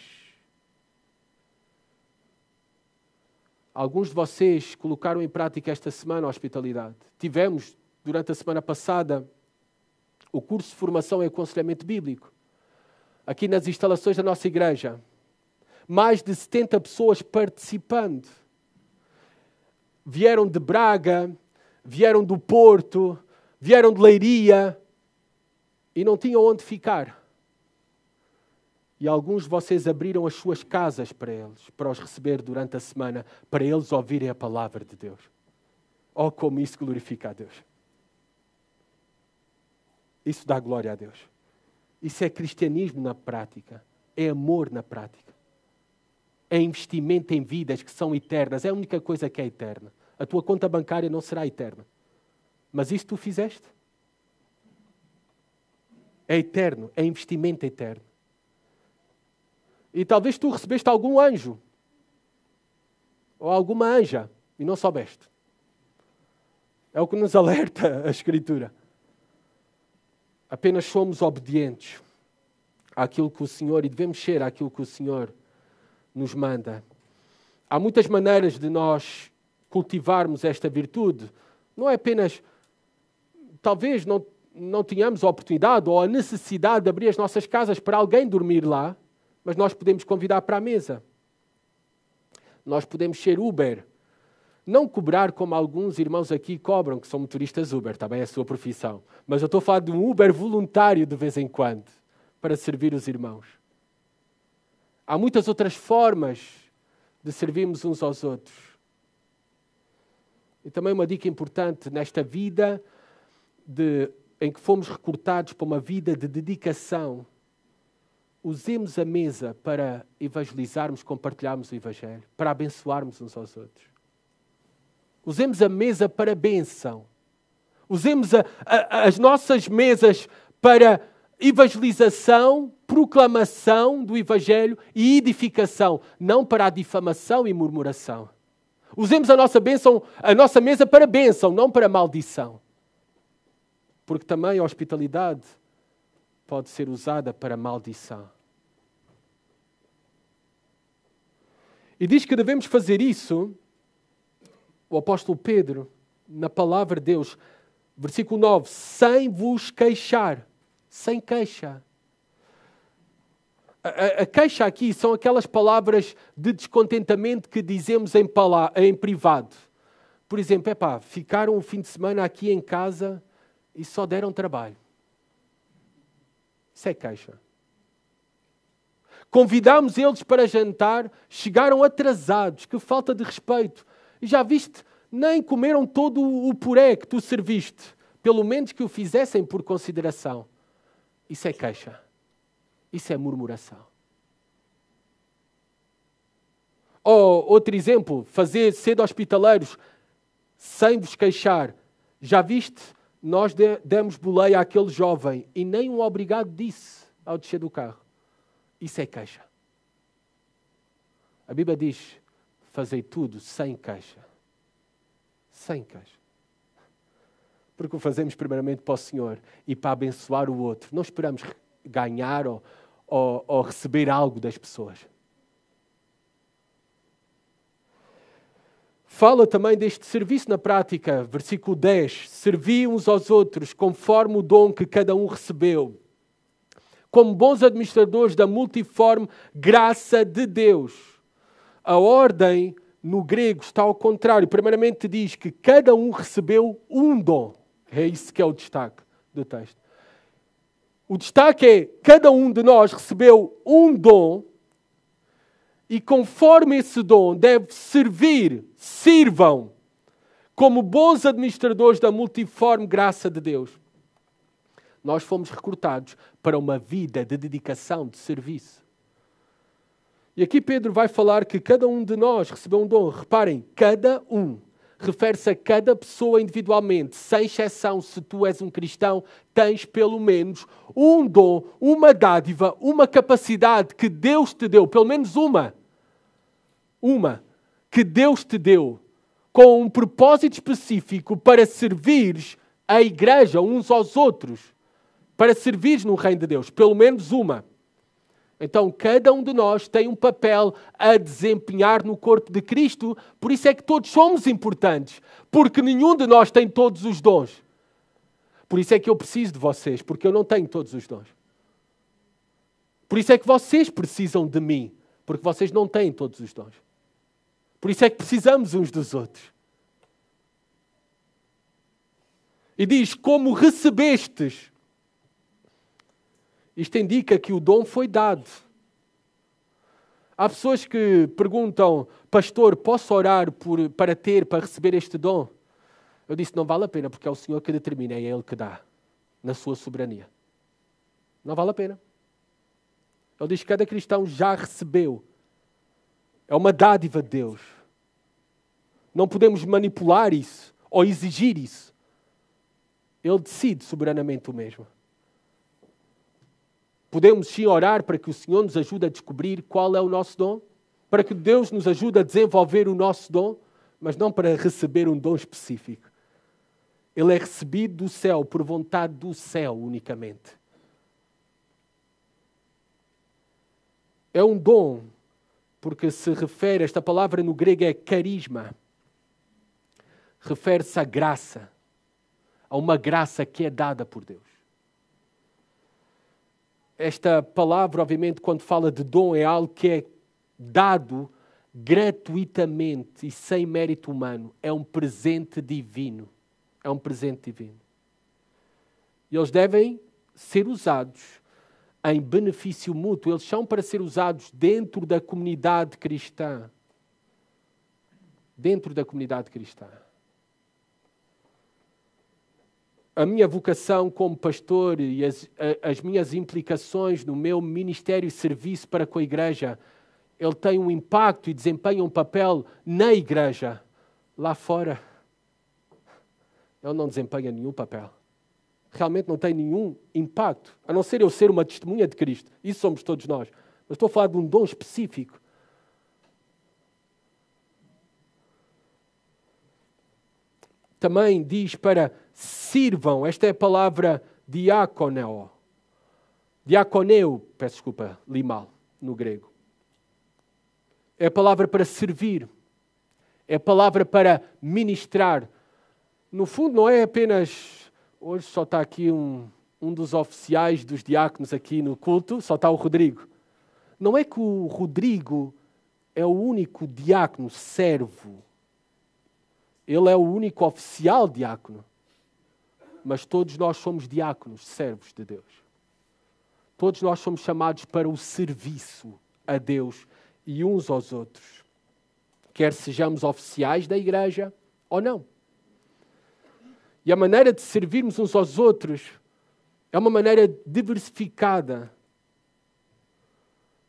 Speaker 2: Alguns de vocês colocaram em prática esta semana a hospitalidade. Tivemos, durante a semana passada, o curso de formação em aconselhamento bíblico, aqui nas instalações da nossa igreja. Mais de 70 pessoas participando. Vieram de Braga, vieram do Porto, vieram de Leiria e não tinham onde ficar. E alguns de vocês abriram as suas casas para eles, para os receber durante a semana, para eles ouvirem a palavra de Deus. Oh, como isso glorifica a Deus. Isso dá glória a Deus. Isso é cristianismo na prática. É amor na prática. É investimento em vidas que são eternas. É a única coisa que é eterna. A tua conta bancária não será eterna. Mas isso tu fizeste. É eterno. É investimento eterno. E talvez tu recebeste algum anjo. Ou alguma anja. E não soubeste. É o que nos alerta a Escritura. Apenas somos obedientes àquilo que o Senhor, e devemos ser àquilo que o Senhor nos manda. Há muitas maneiras de nós cultivarmos esta virtude. Não é apenas, talvez não tenhamos a oportunidade ou a necessidade de abrir as nossas casas para alguém dormir lá, mas nós podemos convidar para a mesa. Nós podemos ser Uber. Não cobrar como alguns irmãos aqui cobram, que são motoristas Uber, também é a sua profissão. Mas eu estou a falar de um Uber voluntário de vez em quando, para servir os irmãos. Há muitas outras formas de servirmos uns aos outros. E também uma dica importante nesta vida em que fomos recrutados para uma vida de dedicação. Usemos a mesa para evangelizarmos, compartilharmos o Evangelho, para abençoarmos uns aos outros. Usemos a mesa para bênção. Usemos as nossas mesas para evangelização, proclamação do Evangelho e edificação, não para a difamação e murmuração. Usemos a nossa mesa para bênção, não para maldição. Porque também a hospitalidade pode ser usada para maldição. E diz que devemos fazer isso, o apóstolo Pedro, na palavra de Deus, versículo 9, sem vos queixar. Sem queixa. A queixa aqui são aquelas palavras de descontentamento que dizemos em privado. Por exemplo, ficaram um fim de semana aqui em casa e só deram trabalho. Isso é queixa. Convidámos eles para jantar, chegaram atrasados, que falta de respeito. E já viste, nem comeram todo o puré que tu serviste. Pelo menos que o fizessem por consideração. Isso é queixa. Isso é murmuração. Ou outro exemplo, fazer sede hospitaleiros sem vos queixar. Já viste, nós demos boleia àquele jovem e nem um obrigado disse ao descer do carro. Isso é queixa. A Bíblia diz, fazei tudo sem queixa. Sem queixa. Porque o fazemos primeiramente para o Senhor e para abençoar o outro. Não esperamos ganhar ou receber algo das pessoas. Fala também deste serviço na prática, versículo 10. Servi uns aos outros conforme o dom que cada um recebeu, como bons administradores da multiforme graça de Deus. A ordem no grego está ao contrário. Primeiramente diz que cada um recebeu um dom. É isso que é o destaque do texto. O destaque é cada um de nós recebeu um dom e conforme esse dom deve sirvam como bons administradores da multiforme graça de Deus. Nós fomos recrutados para uma vida de dedicação, de serviço. E aqui Pedro vai falar que cada um de nós recebeu um dom. Reparem, cada um. Refere-se a cada pessoa individualmente, sem exceção. Se tu és um cristão, tens pelo menos um dom, uma dádiva, uma capacidade que Deus te deu, pelo menos uma. uma, que Deus te deu com um propósito específico para servires a igreja uns aos outros, para servires no reino de Deus, pelo menos uma. Então, cada um de nós tem um papel a desempenhar no corpo de Cristo, por isso é que todos somos importantes, porque nenhum de nós tem todos os dons. Por isso é que eu preciso de vocês, porque eu não tenho todos os dons. Por isso é que vocês precisam de mim, porque vocês não têm todos os dons. Por isso é que precisamos uns dos outros. E diz, como recebestes. Isto indica que o dom foi dado. Há pessoas que perguntam, pastor, posso orar para receber este dom? Eu disse, não vale a pena, porque é o Senhor que determina, é Ele que dá, na sua soberania. Não vale a pena. Ele diz que cada cristão já recebeu. É uma dádiva de Deus. Não podemos manipular isso ou exigir isso. Ele decide soberanamente o mesmo. Podemos sim orar para que o Senhor nos ajude a descobrir qual é o nosso dom, para que Deus nos ajude a desenvolver o nosso dom, mas não para receber um dom específico. Ele é recebido do céu, por vontade do céu unicamente. É um dom, porque se refere, esta palavra no grego é carisma. Refere-se à graça, a uma graça que é dada por Deus. Esta palavra, obviamente, quando fala de dom, é algo que é dado gratuitamente e sem mérito humano. É um presente divino. É um presente divino. E eles devem ser usados em benefício mútuo. Eles são para ser usados dentro da comunidade cristã. Dentro da comunidade cristã. A minha vocação como pastor e as minhas implicações no meu ministério e serviço para com a igreja, ele tem um impacto e desempenha um papel na igreja. Lá fora, ele não desempenha nenhum papel. Realmente não tem nenhum impacto, a não ser eu ser uma testemunha de Cristo. Isso somos todos nós. Mas estou a falar de um dom específico. Também diz para sirvam. Esta é a palavra diakoneo. Diakoneo, peço desculpa, li mal no grego. É a palavra para servir. É a palavra para ministrar. No fundo não é apenas... Hoje só está aqui um dos oficiais dos diáconos aqui no culto, só está o Rodrigo. Não é que o Rodrigo é o único diácono servo. Ele é o único oficial diácono. Mas todos nós somos diáconos, servos de Deus. Todos nós somos chamados para o serviço a Deus e uns aos outros. Quer sejamos oficiais da igreja ou não. E a maneira de servirmos uns aos outros é uma maneira diversificada.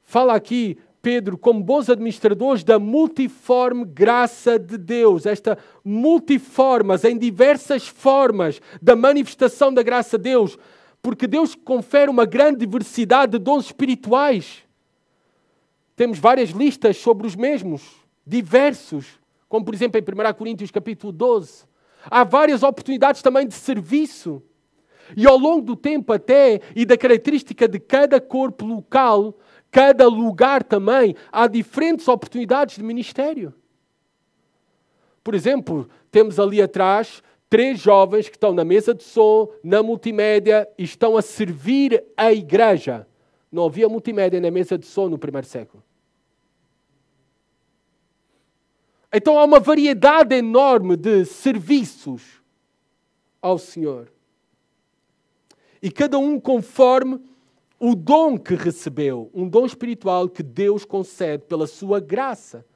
Speaker 2: Fala aqui Pedro, como bons administradores da multiforme graça de Deus, esta multiformas, em diversas formas da manifestação da graça de Deus, porque Deus confere uma grande diversidade de dons espirituais. Temos várias listas sobre os mesmos, diversos, como por exemplo em 1 Coríntios capítulo 12. Há várias oportunidades também de serviço. E ao longo do tempo até, e da característica de cada corpo local, cada lugar também, há diferentes oportunidades de ministério. Por exemplo, temos ali atrás 3 jovens que estão na mesa de som, na multimédia e estão a servir a igreja. Não havia multimédia na mesa de som no primeiro século. Então há uma variedade enorme de serviços ao Senhor. E cada um conforme o dom que recebeu, um dom espiritual que Deus concede pela sua graça,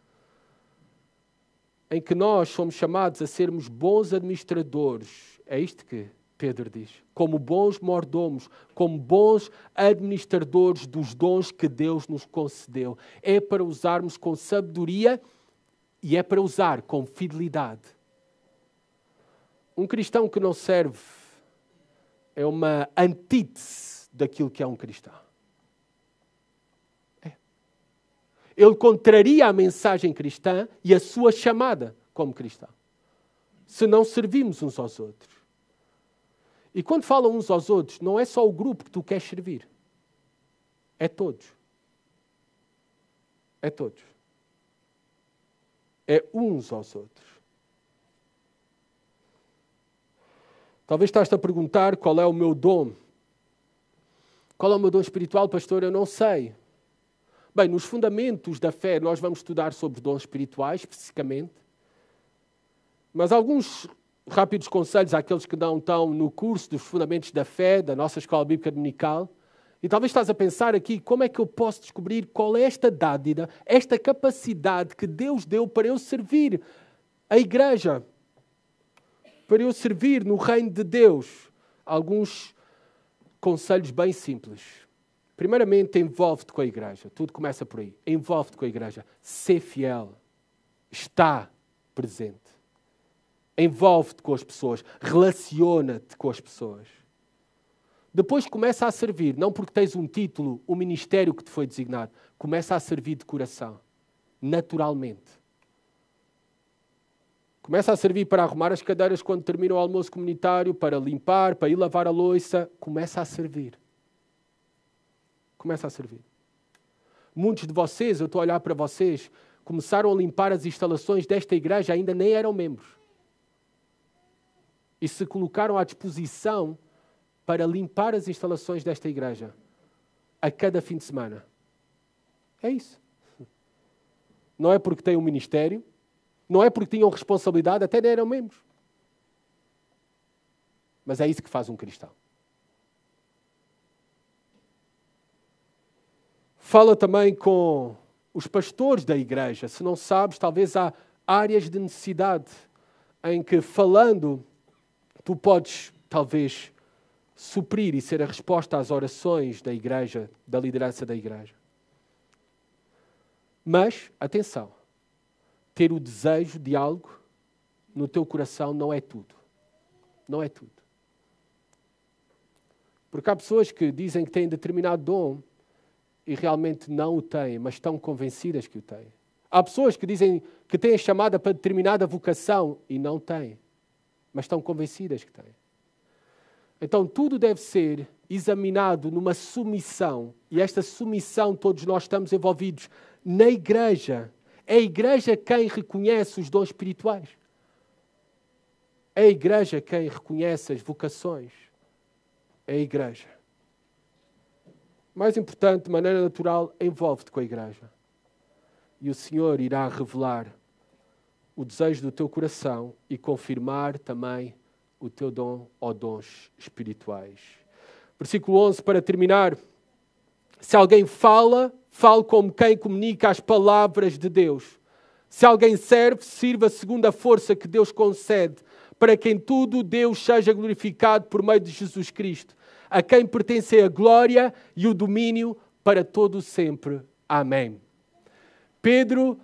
Speaker 2: em que nós somos chamados a sermos bons administradores. É isto que Pedro diz. Como bons mordomos, como bons administradores dos dons que Deus nos concedeu. É para usarmos com sabedoria e é para usar com fidelidade. Um cristão que não serve é uma antítese daquilo que é um cristão. ele contraria a mensagem cristã e a sua chamada como cristão. Se não servimos uns aos outros. E quando falam uns aos outros, não é só o grupo que tu queres servir. É todos. É todos. É uns aos outros. Talvez estás-te a perguntar qual é o meu dom. Qual é o meu dom espiritual, pastor? Eu não sei. Bem, nos fundamentos da fé nós vamos estudar sobre dons espirituais, especificamente. Mas alguns rápidos conselhos àqueles que não estão no curso dos fundamentos da fé, da nossa escola bíblica dominical. E talvez estás a pensar aqui, como é que eu posso descobrir qual é esta dádiva, esta capacidade que Deus deu para eu servir a igreja, para eu servir no reino de Deus? Alguns conselhos bem simples. Primeiramente, envolve-te com a igreja. Tudo começa por aí. Envolve-te com a igreja. Sê fiel. Está presente. Envolve-te com as pessoas. Relaciona-te com as pessoas. Depois começa a servir. Não porque tens um título, um ministério que te foi designado. Começa a servir de coração. Naturalmente. Começa a servir para arrumar as cadeiras quando termina o almoço comunitário, para limpar, para ir lavar a louça. Começa a servir. Começa a servir. Muitos de vocês, eu estou a olhar para vocês, começaram a limpar as instalações desta igreja, ainda nem eram membros. E se colocaram à disposição para limpar as instalações desta igreja a cada fim de semana. É isso. Não é porque têm um ministério, não é porque tinham responsabilidade, até nem eram membros. Mas é isso que faz um cristão. Fala também com os pastores da igreja. Se não sabes, talvez há áreas de necessidade em que, falando, tu podes, talvez, suprir e ser a resposta às orações da igreja, da liderança da igreja. Mas, atenção, ter o desejo de algo no teu coração não é tudo. Não é tudo. Porque há pessoas que dizem que têm determinado dom e realmente não o têm, mas estão convencidas que o têm. Há pessoas que dizem que têm a chamada para determinada vocação e não têm, mas estão convencidas que têm. Então tudo deve ser examinado numa submissão, e esta submissão todos nós estamos envolvidos na igreja. É a igreja quem reconhece os dons espirituais. É a igreja quem reconhece as vocações. É a igreja. Mais importante, de maneira natural, envolve-te com a igreja. E o Senhor irá revelar o desejo do teu coração e confirmar também o teu dom ou dons espirituais. Versículo 11, para terminar. Se alguém fale como quem comunica as palavras de Deus. Se alguém serve, sirva segundo a força que Deus concede, para que em tudo Deus seja glorificado por meio de Jesus Cristo, a quem pertence a glória e o domínio para todo sempre. Amém. Pedro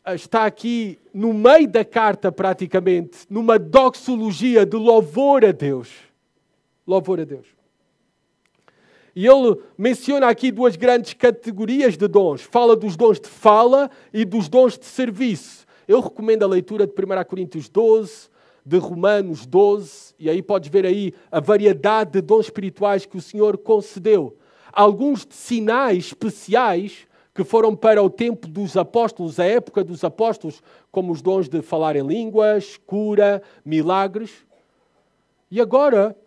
Speaker 2: está aqui no meio da carta, praticamente, numa doxologia de louvor a Deus. Louvor a Deus. E ele menciona aqui duas grandes categorias de dons. Fala dos dons de fala e dos dons de serviço. Eu recomendo a leitura de 1 Coríntios 12, de Romanos 12, e aí podes ver aí a variedade de dons espirituais que o Senhor concedeu. Alguns de sinais especiais que foram para o tempo dos apóstolos, a época dos apóstolos, como os dons de falar em línguas, cura, milagres. E agora,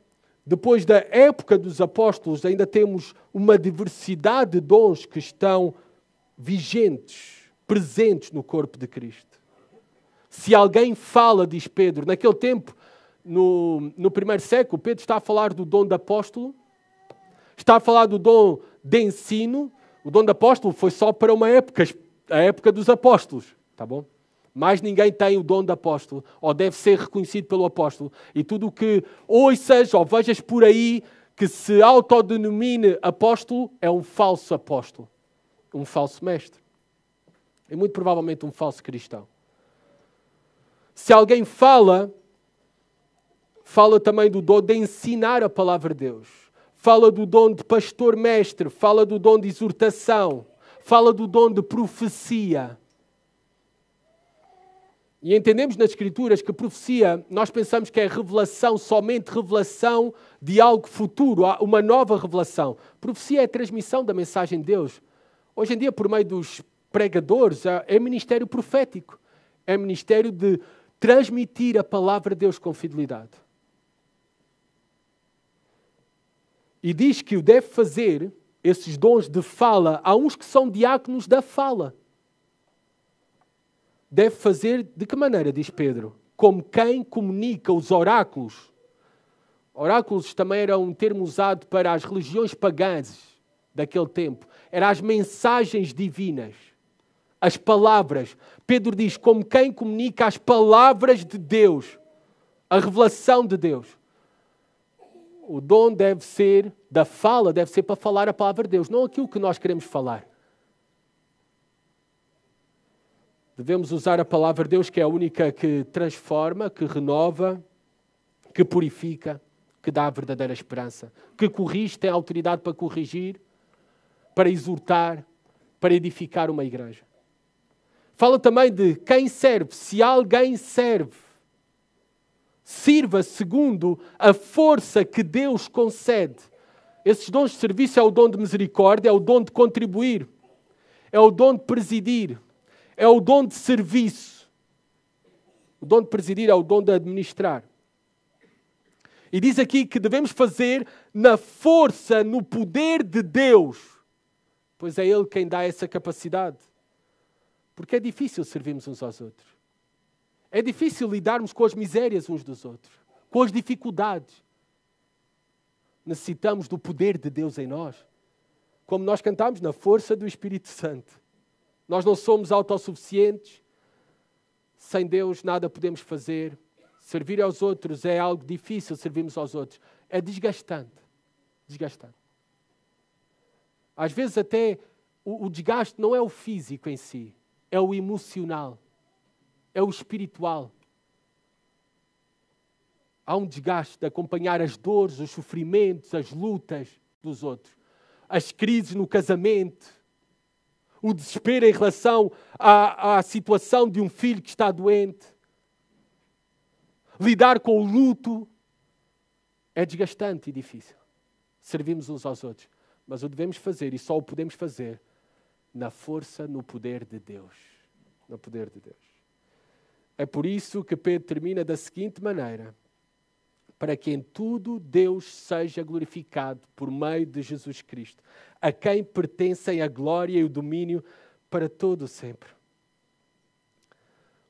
Speaker 2: depois da época dos apóstolos, ainda temos uma diversidade de dons que estão vigentes, presentes no corpo de Cristo. Se alguém fala, diz Pedro, naquele tempo, no primeiro século, Pedro está a falar do dom de apóstolo, está a falar do dom de ensino. O dom de apóstolo foi só para uma época, a época dos apóstolos, tá bom? Mais ninguém tem o dom de apóstolo, ou deve ser reconhecido pelo apóstolo. E tudo o que ouças ou vejas por aí que se autodenomine apóstolo é um falso apóstolo, um falso mestre. E muito provavelmente um falso cristão. Se alguém fala também do dom de ensinar a palavra de Deus. Fala do dom de pastor-mestre, fala do dom de exortação, fala do dom de profecia. E entendemos nas Escrituras que profecia, nós pensamos que é revelação, somente revelação de algo futuro, uma nova revelação. Profecia é a transmissão da mensagem de Deus. Hoje em dia, por meio dos pregadores, é ministério profético. É ministério de transmitir a palavra de Deus com fidelidade. E diz que o deve fazer, esses dons de fala, há uns que são diáconos da fala. Deve fazer de que maneira, diz Pedro? Como quem comunica os oráculos. Oráculos também era um termo usado para as religiões pagãs daquele tempo. Eram as mensagens divinas, as palavras. Pedro diz, como quem comunica as palavras de Deus, a revelação de Deus. O dom deve ser, da fala, deve ser para falar a palavra de Deus, não aquilo que nós queremos falar. Devemos usar a palavra de Deus, que é a única que transforma, que renova, que purifica, que dá a verdadeira esperança, que corrige, tem autoridade para corrigir, para exortar, para edificar uma igreja. Fala também de quem serve. Se alguém serve, sirva segundo a força que Deus concede. Esses dons de serviço é o dom de misericórdia, é o dom de contribuir, é o dom de presidir, é o dom de serviço. O dom de presidir é o dom de administrar. E diz aqui que devemos fazer na força, no poder de Deus. Pois é Ele quem dá essa capacidade. Porque é difícil servirmos uns aos outros. É difícil lidarmos com as misérias uns dos outros. Com as dificuldades. Necessitamos do poder de Deus em nós. Como nós cantamos, na força do Espírito Santo. Nós não somos autossuficientes. Sem Deus nada podemos fazer. Servir aos outros é algo difícil, servirmos aos outros. É desgastante. Desgastante. Às vezes até o desgaste não é o físico em si. É o emocional. É o espiritual. Há um desgaste de acompanhar as dores, os sofrimentos, as lutas dos outros. As crises no casamento. O desespero em relação à situação de um filho que está doente. Lidar com o luto é desgastante e difícil. Servimos uns aos outros. Mas o devemos fazer e só o podemos fazer na força, no poder de Deus. No poder de Deus. É por isso que Pedro termina da seguinte maneira. Para que em tudo Deus seja glorificado por meio de Jesus Cristo, a quem pertencem a glória e o domínio para todo o sempre.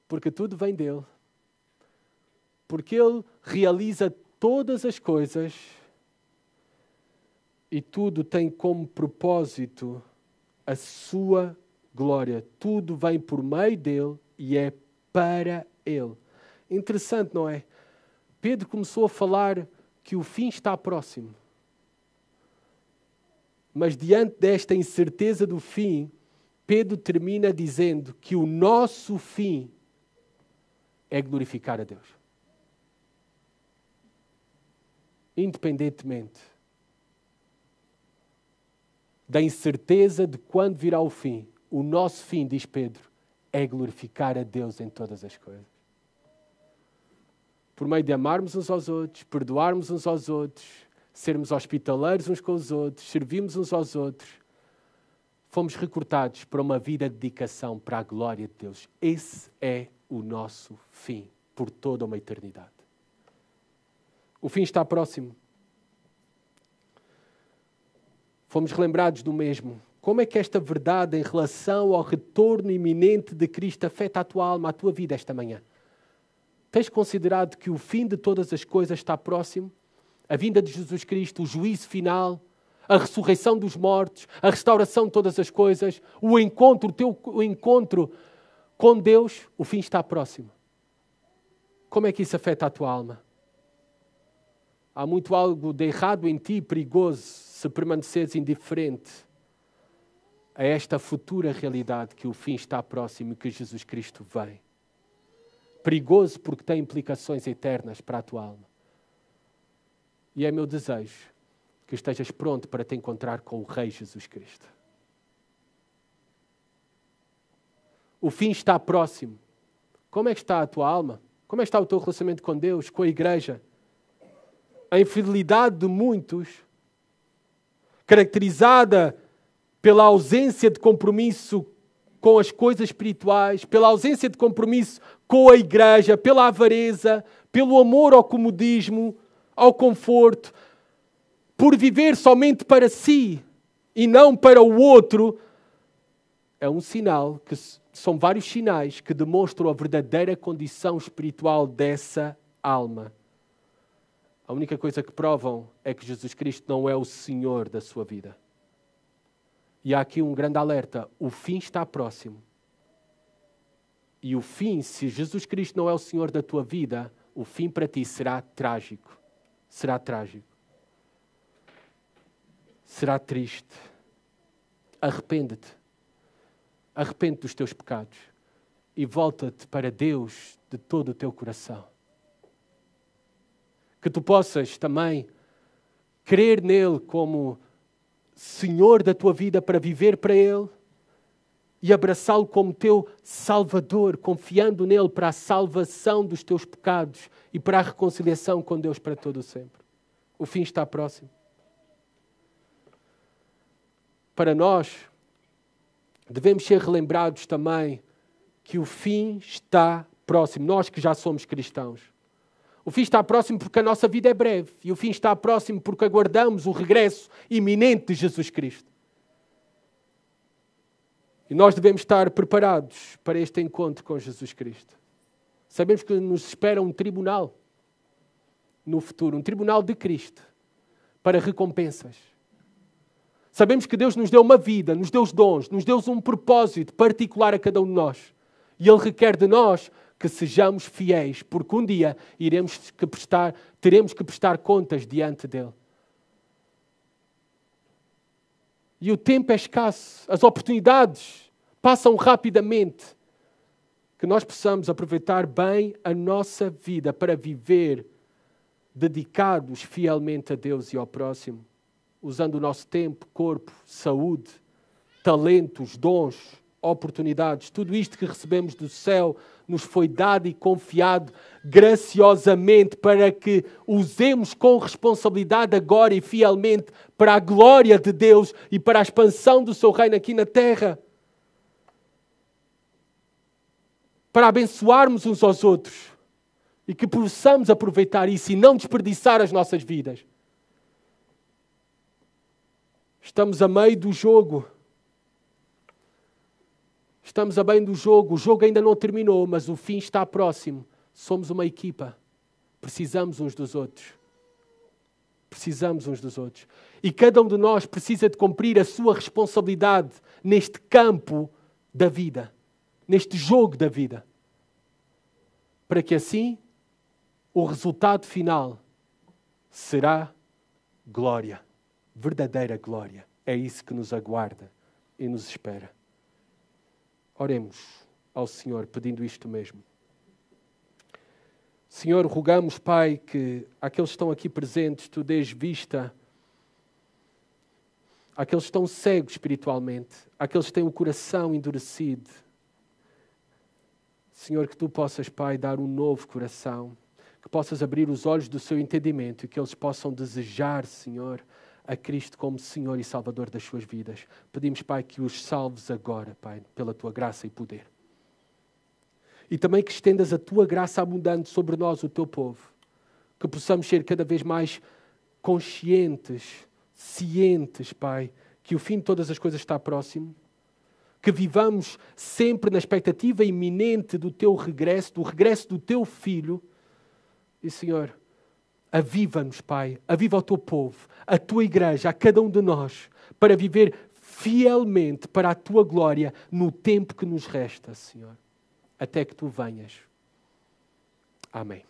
Speaker 2: Porque tudo vem dele. Porque ele realiza todas as coisas e tudo tem como propósito a sua glória. Tudo vem por meio dele e é para ele. Interessante, não é? Pedro começou a falar que o fim está próximo. Mas diante desta incerteza do fim, Pedro termina dizendo que o nosso fim é glorificar a Deus. Independentemente da incerteza de quando virá o fim, o nosso fim, diz Pedro, é glorificar a Deus em todas as coisas. Por meio de amarmos uns aos outros, perdoarmos uns aos outros, sermos hospitaleiros uns com os outros, servirmos uns aos outros, fomos recrutados para uma vida de dedicação para a glória de Deus. Esse é o nosso fim, por toda uma eternidade. O fim está próximo. Fomos relembrados do mesmo. Como é que esta verdade em relação ao retorno iminente de Cristo afeta a tua alma, a tua vida esta manhã? Tens considerado que o fim de todas as coisas está próximo? A vinda de Jesus Cristo, o juízo final, a ressurreição dos mortos, a restauração de todas as coisas, o encontro com Deus, o fim está próximo. Como é que isso afeta a tua alma? Há muito algo de errado em ti, perigoso, se permaneceres indiferente a esta futura realidade que o fim está próximo e que Jesus Cristo vem. Perigoso porque tem implicações eternas para a tua alma. E é meu desejo que estejas pronto para te encontrar com o Rei Jesus Cristo. O fim está próximo. Como é que está a tua alma? Como é que está o teu relacionamento com Deus, com a igreja? A infidelidade de muitos, caracterizada pela ausência de compromisso com as coisas espirituais, pela ausência de compromisso com a igreja, pela avareza, pelo amor ao comodismo, ao conforto, por viver somente para si e não para o outro, é um sinal, que são vários sinais que demonstram a verdadeira condição espiritual dessa alma. A única coisa que provam é que Jesus Cristo não é o Senhor da sua vida. E há aqui um grande alerta. O fim está próximo. E o fim, se Jesus Cristo não é o Senhor da tua vida, o fim para ti será trágico. Será trágico. Será triste. Arrepende-te. Arrepende-te dos teus pecados. E volta-te para Deus de todo o teu coração. Que tu possas também crer nele como Senhor da tua vida para viver para Ele e abraçá-lo como teu Salvador, confiando nele para a salvação dos teus pecados e para a reconciliação com Deus para todo o sempre. O fim está próximo. Para nós, devemos ser relembrados também que o fim está próximo. Nós que já somos cristãos. O fim está próximo porque a nossa vida é breve. E o fim está próximo porque aguardamos o regresso iminente de Jesus Cristo. E nós devemos estar preparados para este encontro com Jesus Cristo. Sabemos que nos espera um tribunal no futuro. Um tribunal de Cristo para recompensas. Sabemos que Deus nos deu uma vida, nos deu os dons, nos deu um propósito particular a cada um de nós. E Ele requer de nós que sejamos fiéis, porque um dia teremos que prestar contas diante dEle. E o tempo é escasso, as oportunidades passam rapidamente. Que nós possamos aproveitar bem a nossa vida para viver dedicados fielmente a Deus e ao próximo, usando o nosso tempo, corpo, saúde, talentos, dons, oportunidades. Tudo isto que recebemos do céu nos foi dado e confiado graciosamente para que usemos com responsabilidade agora e fielmente para a glória de Deus e para a expansão do seu reino aqui na terra. Para abençoarmos uns aos outros e que possamos aproveitar isso e não desperdiçar as nossas vidas. Estamos a meio do jogo. Estamos a bem do jogo. O jogo ainda não terminou, mas o fim está próximo. Somos uma equipa. Precisamos uns dos outros. Precisamos uns dos outros. E cada um de nós precisa de cumprir a sua responsabilidade neste campo da vida. Neste jogo da vida. Para que assim o resultado final será glória. Verdadeira glória. É isso que nos aguarda e nos espera. Oremos ao Senhor pedindo isto mesmo. Senhor, rogamos, Pai, que aqueles que estão aqui presentes, Tu dês vista àqueles que estão cegos espiritualmente, àqueles que têm o coração endurecido. Senhor, que Tu possas, Pai, dar um novo coração, que possas abrir os olhos do seu entendimento e que eles possam desejar, Senhor, a Cristo como Senhor e Salvador das suas vidas. Pedimos, Pai, que os salves agora, Pai, pela Tua graça e poder. E também que estendas a Tua graça abundante sobre nós, o Teu povo. Que possamos ser cada vez mais conscientes, cientes, Pai, que o fim de todas as coisas está próximo. Que vivamos sempre na expectativa iminente do Teu regresso, do regresso do Teu Filho. E, Senhor, aviva-nos, Pai, aviva o Teu povo, a Tua igreja, a cada um de nós, para viver fielmente para a Tua glória no tempo que nos resta, Senhor, até que Tu venhas. Amém.